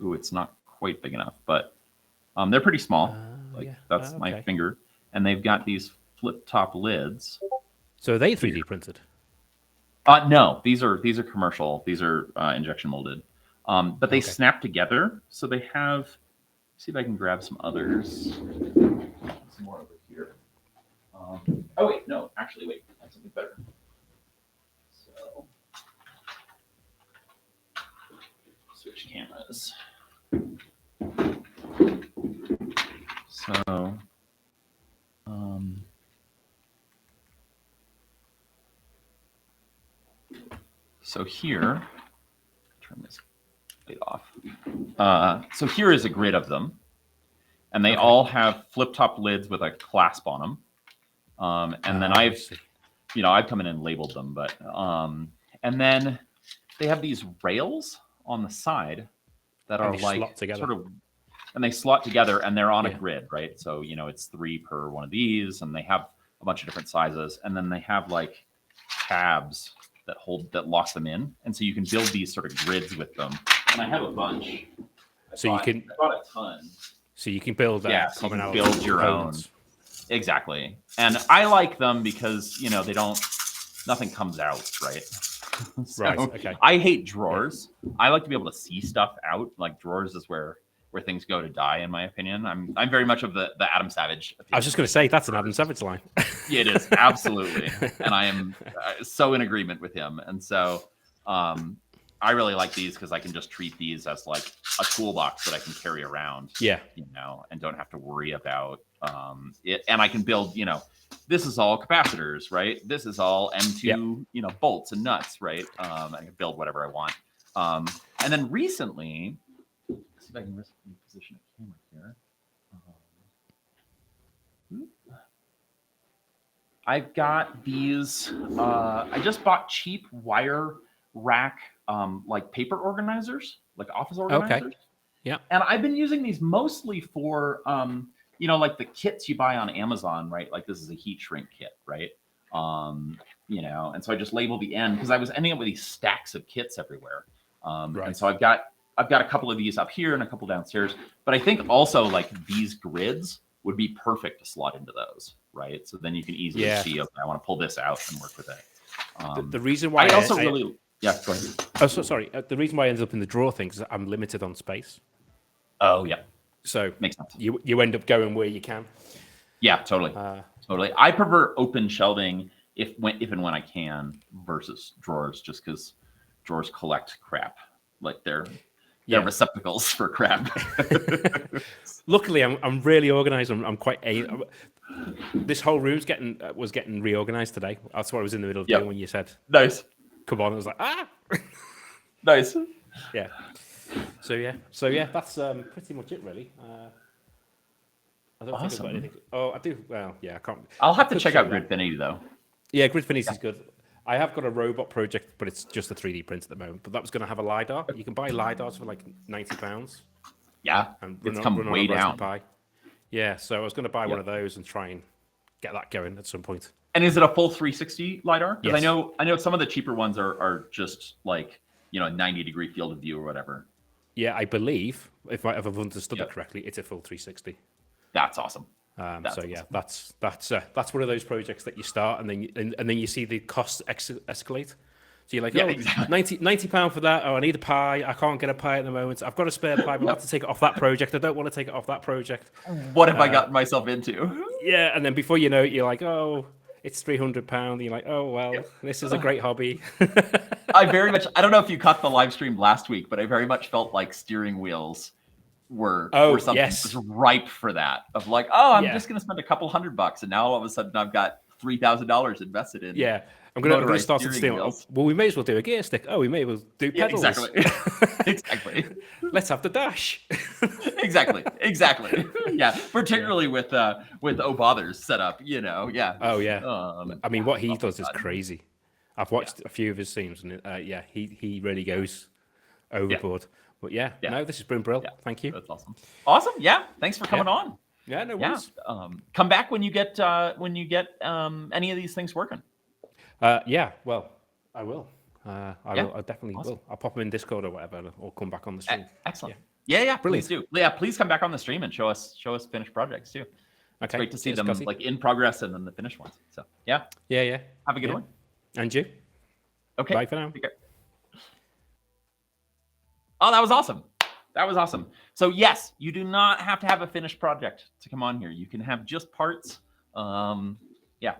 Ooh, it's not quite big enough, but they're pretty small. That's my finger, and they've got these flip top lids. So are they 3D printed? No, these are commercial. These are injection molded, but they snap together. So they have. see if I can grab some others. Some more over here. Oh wait, no, actually, wait, I have something better. So, switch cameras. So, so here, turn this light off. So here is a grid of them, and they all have flip-top lids with a clasp on them. And then I've come in and labeled them, but and then they have these rails on the side that are like sort of, and they slot together, and they're on a grid, right? So it's 3 per one of these, and they have a bunch of different sizes, and then they have like tabs that lock them in, and so you can build these sort of grids with them. And I have a bunch. I bought a ton. So you can build that. So you can build your own. Exactly. And I like them because nothing comes out, right? So right. Okay. I hate drawers. I like to be able to see stuff out. Like drawers is where things go to die, in my opinion. I'm very much of the Adam Savage opinion. I was just going to say that's an Adam Savage line. Yeah, it is, absolutely. And I am so in agreement with him. And so I really like these because I can just treat these as like a toolbox that I can carry around. Yeah. And don't have to worry about it. And I can build, this is all capacitors, right? This is all M2, bolts and nuts, right? I can build whatever I want. And then recently, let's see if I can reposition a camera here. I've got these. I just bought cheap wire rack, like paper organizers, like office organizers. Okay. Yeah. And I've been using these mostly for, like the kits you buy on Amazon, right? Like this is a heat shrink kit, right? And so I just label the end because I was ending up with these stacks of kits everywhere. Right. And so I've got a couple of these up here and a couple downstairs. But I think also like these grids would be perfect to slot into those, right? So then you can easily see, okay, I want to pull this out and work with it. The reason why go ahead. Oh, sorry. The reason why I ended up in the drawer thing is I'm limited on space. Oh, yeah. So makes sense. You end up going where you can. Yeah, totally. Totally. I prefer open shelving if and when I can versus drawers, just because drawers collect crap. Like they're receptacles for crap. Luckily, I'm really organized. I'm quite this whole room's was getting reorganized today. That's what I was in the middle of doing when you said nice. Come on, I was like nice. Yeah. So yeah, that's pretty much it really. I don't think I've got anything. Oh, I do. Well, yeah, I can't. I'll have to check out Gridfinity though. Yeah, Gridfinity is good. I have got a robot project, but it's just a 3D print at the moment. But that was going to have a LiDAR. You can buy LiDARs for like £90. Yeah, and it's come way down. Yeah, so I was going to buy one of those and try and get that going at some point. And is it a full 360 LiDAR? Because Yes. I know some of the cheaper ones are just like 90-degree field of view or whatever. Yeah, I believe if I've understood it correctly, it's a full 360. That's awesome. That's one of those projects that you start and then you see the costs escalate. So you're like, exactly. £90 for that. Oh, I need a pie. I can't get a pie at the moment. I've got a spare pie, but I have to take it off that project. I don't want to take it off that project. What have I gotten myself into? Yeah, and then before you know it, you're like, oh, it's £300. You're like, oh well, this is a great hobby. I don't know if you caught the live stream last week, but I very much felt like steering wheels were something that was ripe for that. Of like, I'm just going to spend a couple $100, and now all of a sudden I've got $3,000 invested in. Yeah, I'm going to start some steering wheels. Well, we may as well do a gear stick. Oh, we may as well do pedals. Exactly. Let's have the dash. exactly. Yeah, particularly with O'Bother's setup. Yeah. Oh yeah. I mean, what he does is crazy. I've watched a few of his streams, and he really goes overboard. But no, this has been brilliant. Yeah. Thank you. That's awesome. Awesome. Yeah. Thanks for coming on. Yeah. No worries. Come back when you get any of these things working. Well, I will. I definitely will. I'll pop them in Discord or whatever, or come back on the stream. Excellent. Yeah. Please do. Yeah, please come back on the stream and show us finished projects too. Okay. It's great to see them like in progress and then the finished ones. So yeah. Have a good one. And you. Okay. Bye for now. Oh, that was awesome. That was awesome. So yes, you do not have to have a finished project to come on here. You can have just parts. Yeah,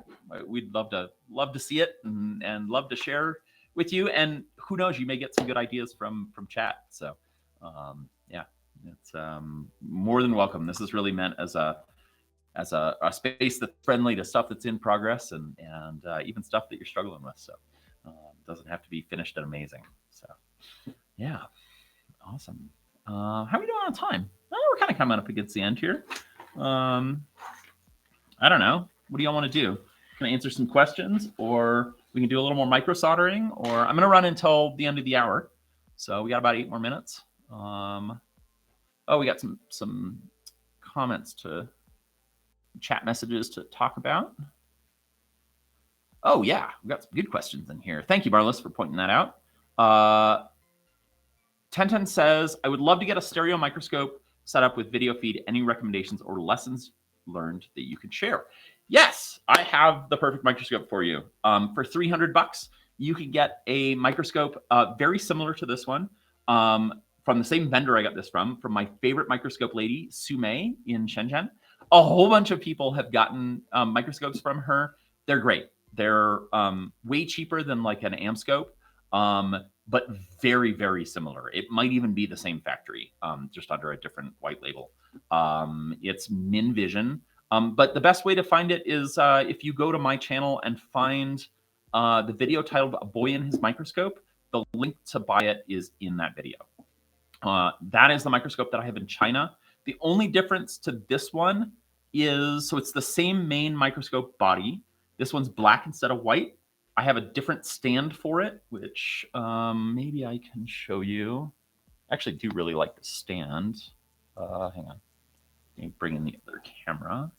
we'd love to see it and love to share with you. And who knows, you may get some good ideas from chat. So yeah, it's more than welcome. This is really meant as a space that's friendly to stuff that's in progress and even stuff that you're struggling with. So it doesn't have to be finished and amazing. So yeah, awesome. How are we doing on time? Oh, we're kind of coming up against the end here. I don't know. What do y'all want to do? Can I answer some questions, or we can do a little more micro soldering, or I'm going to run until the end of the hour. So we got about 8 more minutes. Oh, we got some comments to chat messages to talk about. Oh yeah, we got some good questions in here. Thank you, Barlis, for pointing that out. 1010 says, I would love to get a stereo microscope set up with video feed. Any recommendations or lessons learned that you could share? Yes, I have the perfect microscope for you. For $300, you can get a microscope very similar to this one from the same vendor I got this from my favorite microscope lady, Sumei in Shenzhen. A whole bunch of people have gotten microscopes from her. They're great. They're way cheaper than like an Amscope, but very, very similar. It might even be the same factory, just under a different white label. It's Min Vision. But the best way to find it is if you go to my channel and find the video titled A Boy and His Microscope, the link to buy it is in that video. That is the microscope that I have in China. The only difference to this one is, so it's the same main microscope body. This one's black instead of white. I have a different stand for it, which maybe I can show you. I actually do really like the stand. Hang on. Let me bring in the other camera.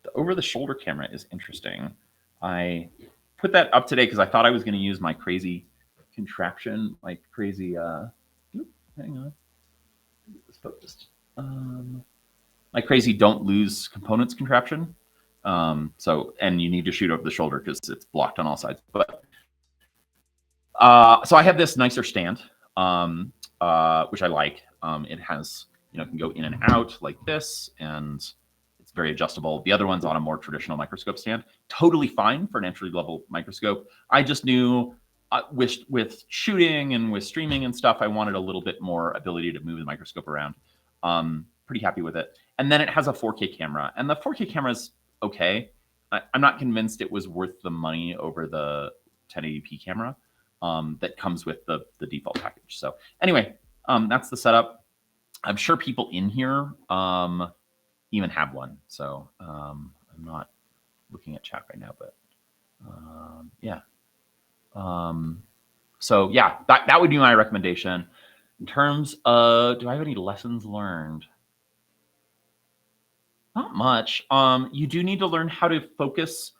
The over-the-shoulder camera is interesting. I put that up today because I thought I was going to use my crazy contraption, my crazy, hang on, it's focused. My crazy don't lose components contraption. So, and you need to shoot over the shoulder because it's blocked on all sides. But so I have this nicer stand, which I like. It has, can go in and out like this, and it's very adjustable. The other one's on a more traditional microscope stand. Totally fine for an entry-level microscope. I just knew with shooting and with streaming and stuff, I wanted a little bit more ability to move the microscope around. Pretty happy with it. And then it has a 4K camera, and the 4K camera is okay. I'm not convinced it was worth the money over the 1080p camera that comes with the default package. So anyway, that's the setup. I'm sure people in here even have one. So I'm not looking at chat right now, but yeah. So yeah, that would be my recommendation. In terms of, do I have any lessons learned? Not much. You do need to learn how to focus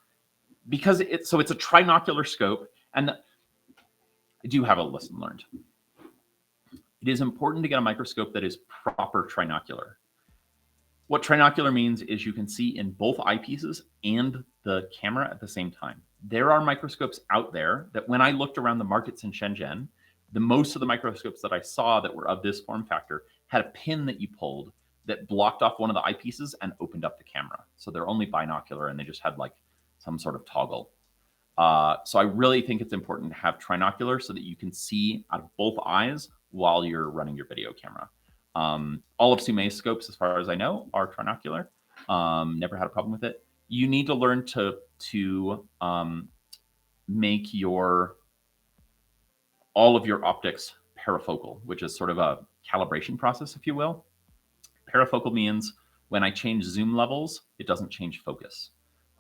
because it's a trinocular scope, and I do have a lesson learned. It is important to get a microscope that is proper trinocular. What trinocular means is you can see in both eyepieces and the camera at the same time. There are microscopes out there that when I looked around the markets in Shenzhen, most of the microscopes that I saw that were of this form factor had a pin that you pulled that blocked off one of the eyepieces and opened up the camera. So they're only binocular and they just had like some sort of toggle. So I really think it's important to have trinocular so that you can see out of both eyes while you're running your video camera. All of Sumei's scopes, as far as I know, are trinocular. Never had a problem with it. You need to learn to make all of your optics parafocal, which is sort of a calibration process, if you will. Parafocal means when I change zoom levels, it doesn't change focus.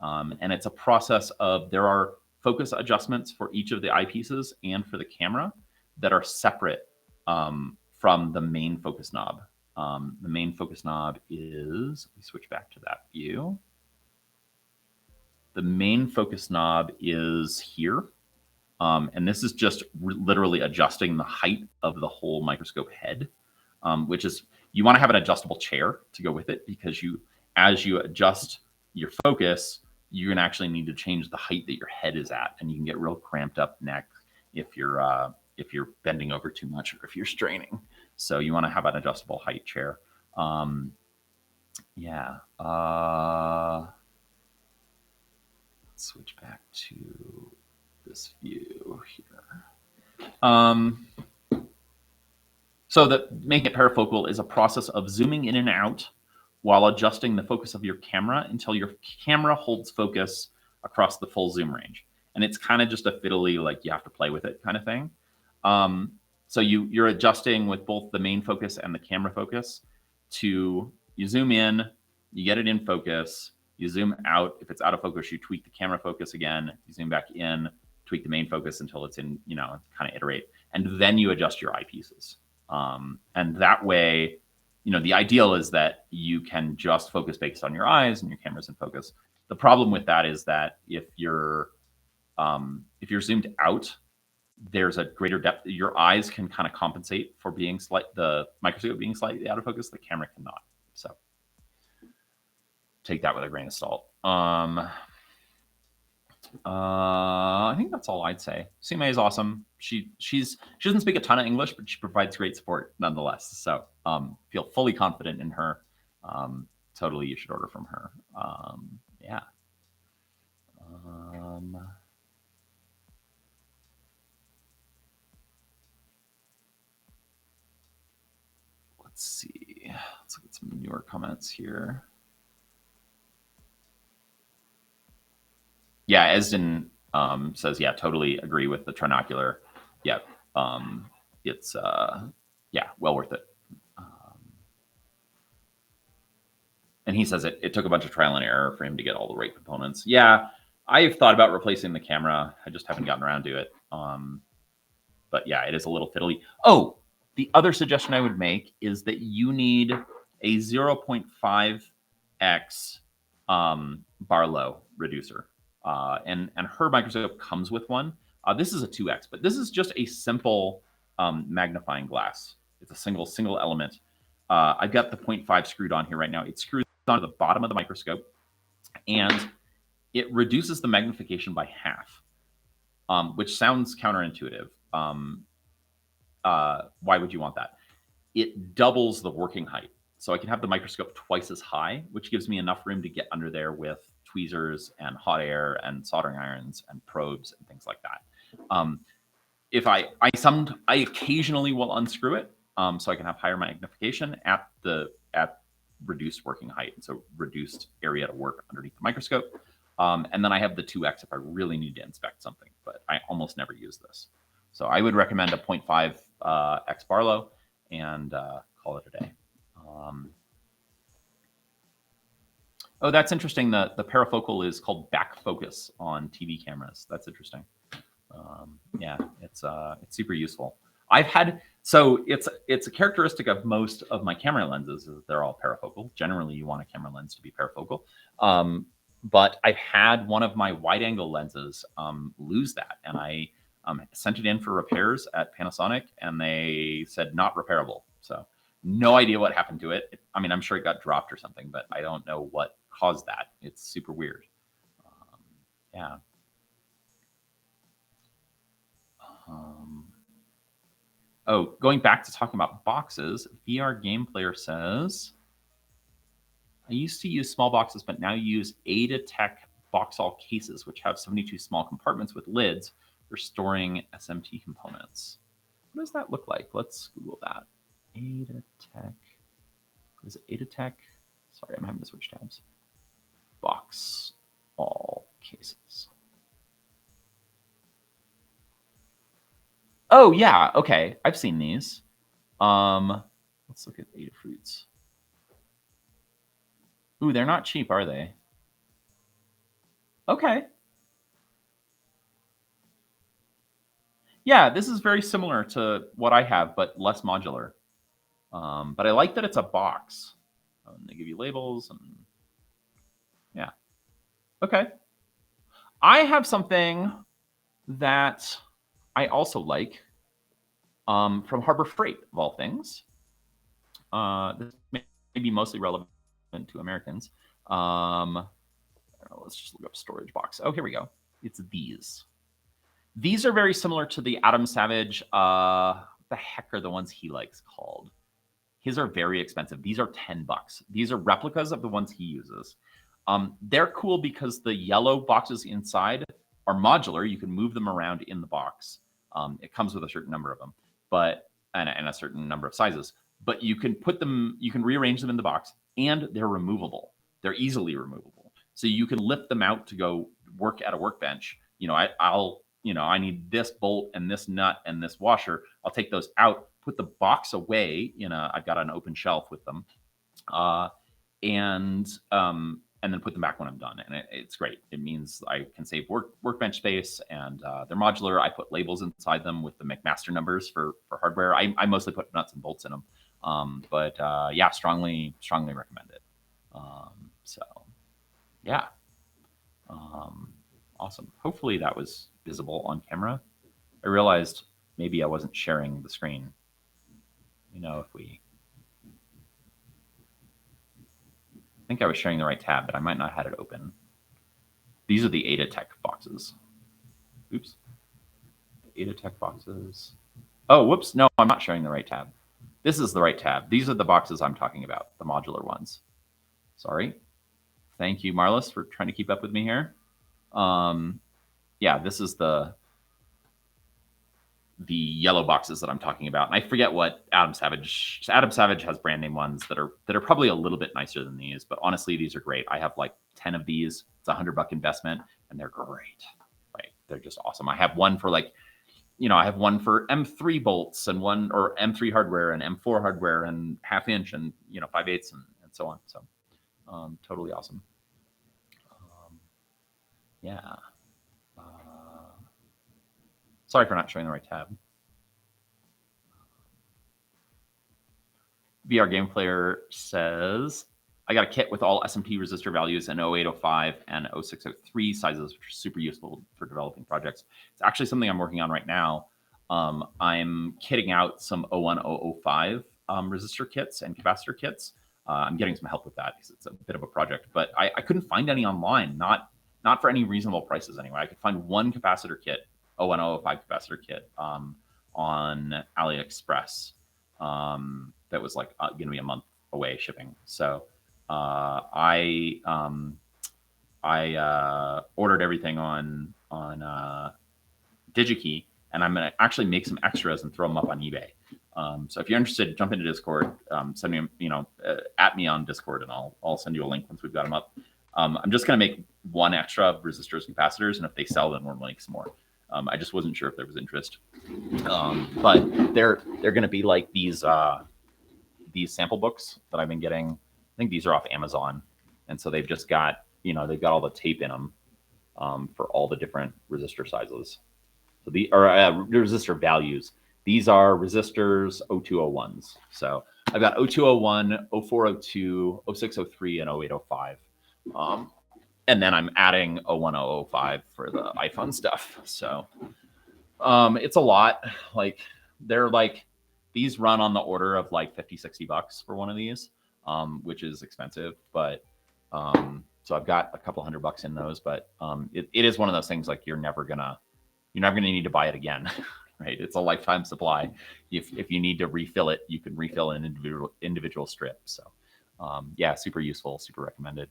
And it's a process of, there are focus adjustments for each of the eyepieces and for the camera that are separate from the main focus knob. The main focus knob is, let me switch back to that view. The main focus knob is here. And this is just literally adjusting the height of the whole microscope head, which is, you want to have an adjustable chair to go with it, because as you adjust your focus, you're going to actually need to change the height that your head is at, and you can get real cramped up neck if you're if you're bending over too much or if you're straining. So you want to have an adjustable height chair. Yeah. Let's switch back to this view here. So that making it parafocal is a process of zooming in and out while adjusting the focus of your camera until your camera holds focus across the full zoom range. And it's kind of just a fiddly, like you have to play with it kind of thing. So you're adjusting with both the main focus and the camera focus to, you zoom in, you get it in focus, you zoom out. If it's out of focus, you tweak the camera focus again, you zoom back in, tweak the main focus until it's in, kind of iterate. And then you adjust your eyepieces. And that way, the ideal is that you can just focus based on your eyes and your camera's in focus. The problem with that is that if you're zoomed out, there's a greater depth. Your eyes can kind of compensate for being the microscope being slightly out of focus. The camera cannot. So take that with a grain of salt. I think that's all I'd say. Sima is awesome. She doesn't speak a ton of English, but she provides great support nonetheless. So feel fully confident in her. Totally, you should order from her. Yeah. Let's see. Let's look at some newer comments here. Yeah, Esden says, yeah, totally agree with the trinocular. Yeah, it's well worth it. And he says it took a bunch of trial and error for him to get all the right components. Yeah, I've thought about replacing the camera. I just haven't gotten around to it. But yeah, it is a little fiddly. Oh, the other suggestion I would make is that you need a 0.5x Barlow reducer. And her microscope comes with one. This is a 2x, but this is just a simple magnifying glass. It's a single element. I've got the 0.5 screwed on here right now. It screws onto the bottom of the microscope, and it reduces the magnification by half, which sounds counterintuitive. Why would you want that? It doubles the working height. So I can have the microscope twice as high, which gives me enough room to get under there with tweezers and hot air and soldering irons and probes and things like that. If I occasionally will unscrew it, so I can have higher magnification at reduced working height, and so reduced area to work underneath the microscope. And then I have the 2x if I really need to inspect something, but I almost never use this. So I would recommend a 0.5 X Barlow and call it a day. Oh, that's interesting. The parafocal is called back focus on TV cameras. That's interesting. Yeah, it's super useful. It's a characteristic of most of my camera lenses is they're all parafocal. Generally, you want a camera lens to be parafocal. But I've had one of my wide angle lenses lose that, and I sent it in for repairs at Panasonic, and they said not repairable. So no idea what happened to it. I'm sure it got dropped or something, but I don't know what caused that. It's super weird. Yeah. Going back to talking about boxes, VR Game Player says, I used to use small boxes, but now use Adatech Boxall cases, which have 72 small compartments with lids for storing SMT components. What does that look like? Let's Google that. Adatech. Is it Adatech? Sorry, I'm having to switch tabs. Boxall cases. Oh, yeah. Okay. I've seen these. Let's look at Adafruits. Ooh, they're not cheap, are they? Okay. Yeah, this is very similar to what I have, but less modular. But I like that it's a box. They give you labels and yeah. Okay. I have something that I also like from Harbor Freight, of all things. This may be mostly relevant to Americans. Let's just look up storage box. Oh, here we go. It's these. These are very similar to the Adam Savage. What the heck are the ones he likes called? His are very expensive. These are $10. These are replicas of the ones he uses. They're cool because the yellow boxes inside are modular. You can move them around in the box. It comes with a certain number of them, but and a certain number of sizes. But you can put them, you can rearrange them in the box, and they're removable. They're easily removable, so you can lift them out to go work at a workbench. I need this bolt and this nut and this washer. I'll take those out, put the box away. I've got an open shelf with them, and then put them back when I'm done. And it's great. It means I can save workbench space, and they're modular. I put labels inside them with the McMaster numbers for hardware. I mostly put nuts and bolts in them, but yeah, strongly recommend it. So yeah, awesome. Hopefully that was visible on camera. I realized maybe I wasn't sharing the screen. If we, I think I was sharing the right tab, but I might not have had it open. These are the Ada Tech boxes. Oops. Ada Tech boxes. Oh, whoops. No, I'm not sharing the right tab. This is the right tab. These are the boxes I'm talking about, the modular ones. Sorry. Thank you, Marlis, for trying to keep up with me here. Yeah, this is the yellow boxes that I'm talking about. And I forget what Adam Savage has brand name ones that are probably a little bit nicer than these, but honestly, these are great. I have like 10 of these. It's $100 investment, and they're great. Right? They're just awesome. I have one for I have one for M3 bolts and one, or M3 hardware and M4 hardware and 1/2 inch and 5/8 and so on. So totally awesome. Yeah. Sorry for not showing the right tab. VR Game Player says, I got a kit with all SMT resistor values in 0805 and 0603 sizes, which are super useful for developing projects. It's actually something I'm working on right now. I'm kitting out some 01005 resistor kits and capacitor kits. I'm getting some help with that because it's a bit of a project, but I couldn't find any online, not for any reasonable prices anyway. I could find one capacitor kit, 01005 capacitor kit on AliExpress. That was like going to be a month away shipping. So I ordered everything on DigiKey, and I'm going to actually make some extras and throw them up on eBay. So if you're interested, jump into Discord, send me, at me on Discord, and I'll send you a link once we've got them up. I'm just going to make one extra of resistors, capacitors, and if they sell, then we'll make some more. I just wasn't sure if there was interest. But they're going to be like these sample books that I've been getting. I think these are off Amazon, and so they've just got they've got all the tape in them for all the different resistor sizes. So resistor values. These are resistors 0201s. So I've got 0201, 0402, 0603, and 0805. And then I'm adding 01005 for the iPhone stuff. So it's a lot. Like these run on the order of like $50-$60 for one of these, which is expensive. But so I've got a couple $100 in those. But it is one of those things like you're never gonna need to buy it again. Right? It's a lifetime supply. If you need to refill it, you can refill an individual strip. So yeah, super useful, super recommended.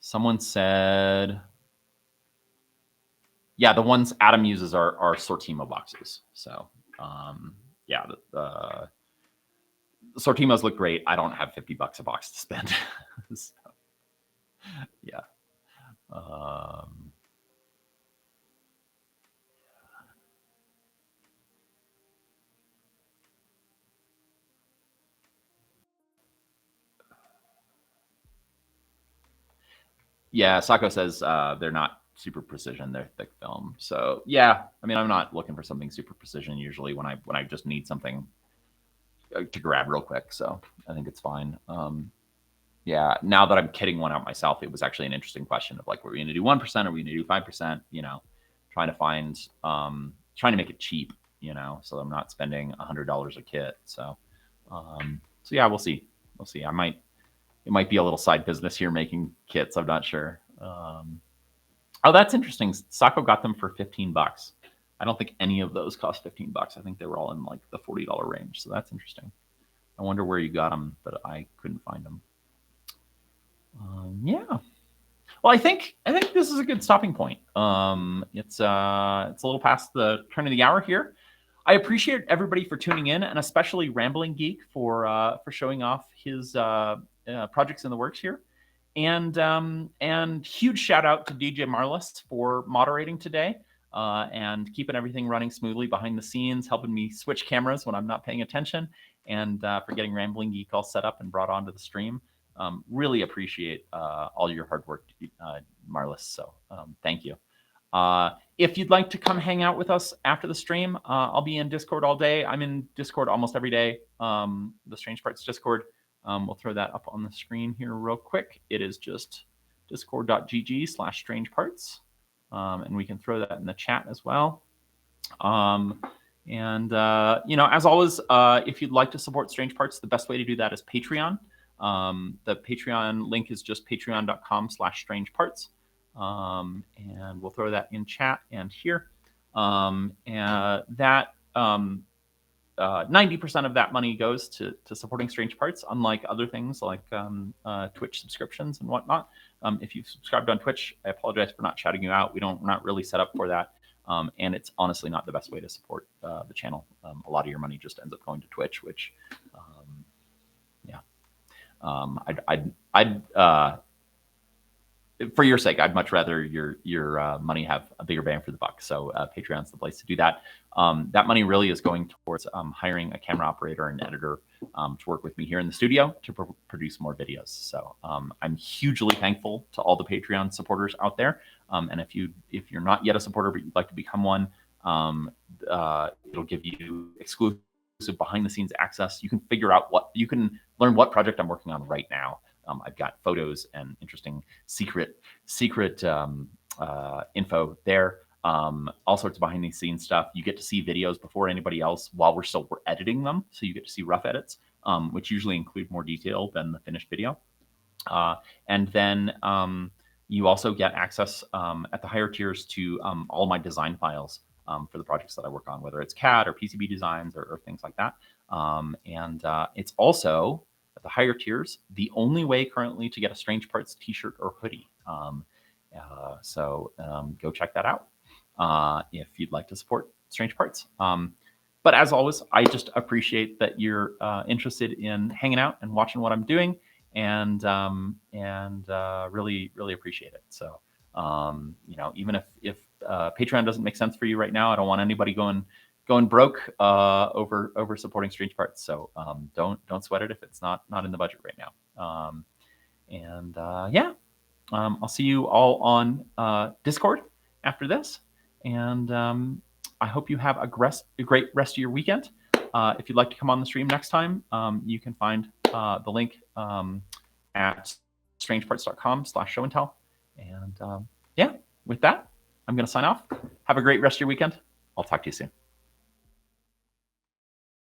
Someone said, yeah, the ones Adam uses are Sortimo boxes. So yeah, the Sortimos look great. I don't have $50 a box to spend. So, yeah. Yeah, Sako says they're not super precision; they're thick film. So yeah, I mean, I'm not looking for something super precision usually when I just need something to grab real quick. So I think it's fine. Yeah, now that I'm kitting one out myself, it was actually an interesting question of like, were we going to do 1%? Are we going to do 5%? Trying to find, trying to make it cheap. So I'm not spending $100 a kit. So yeah, we'll see. We'll see. It might be a little side business here making kits. I'm not sure. Oh, that's interesting. Sako got them for $15. I don't think any of those cost $15. I think they were all in like the $40 range. So that's interesting. I wonder where you got them, but I couldn't find them. Yeah. Well, I think this is a good stopping point. It's a little past the turn of the hour here. I appreciate everybody for tuning in, and especially RamblingGeek for showing off his projects in the works here. And huge shout out to DJ Marlis for moderating today and keeping everything running smoothly behind the scenes, helping me switch cameras when I'm not paying attention, and for getting RamblingGeek all set up and brought onto the stream. Really appreciate all your hard work, Marlis. So thank you. If you'd like to come hang out with us after the stream, I'll be in Discord all day. I'm in Discord almost every day. The Strange Parts Discord. We'll throw that up on the screen here real quick. It is just discord.gg/strangeparts. And we can throw that in the chat as well. As always, if you'd like to support Strange Parts, the best way to do that is Patreon. The Patreon link is just patreon.com/strangeparts. And we'll throw that in chat and here. And that 90% of that money goes to supporting Strange Parts, unlike other things like Twitch subscriptions and whatnot. If you've subscribed on Twitch, I apologize for not shouting you out. We're not really set up for that. And it's honestly not the best way to support the channel. A lot of your money just ends up going to Twitch, which, for your sake, I'd much rather your money have a bigger bang for the buck. So Patreon's the place to do that. That money really is going towards hiring a camera operator and editor to work with me here in the studio to produce more videos. So I'm hugely thankful to all the Patreon supporters out there. And if you're not yet a supporter but you'd like to become one, it'll give you exclusive behind the scenes access. You can learn what project I'm working on right now. I've got photos and interesting secret info there. All sorts of behind the scenes stuff. You get to see videos before anybody else while we're editing them. So you get to see rough edits, which usually include more detail than the finished video. And then you also get access at the higher tiers to all my design files for the projects that I work on, whether it's CAD or PCB designs or things like that. It's also, at the higher tiers, the only way currently to get a Strange Parts t-shirt or hoodie. So go check that out if you'd like to support Strange Parts. But as always, I just appreciate that you're interested in hanging out and watching what I'm doing, and really, really appreciate it. So, even if Patreon doesn't make sense for you right now, I don't want anybody going broke over supporting Strange Parts. So don't sweat it if it's not in the budget right now. I'll see you all on Discord after this, and I hope you have a great rest of your weekend. If you'd like to come on the stream next time, you can find the link at strangeparts.com/show-and-tell. And with that, I'm going to sign off. Have a great rest of your weekend. I'll talk to you soon.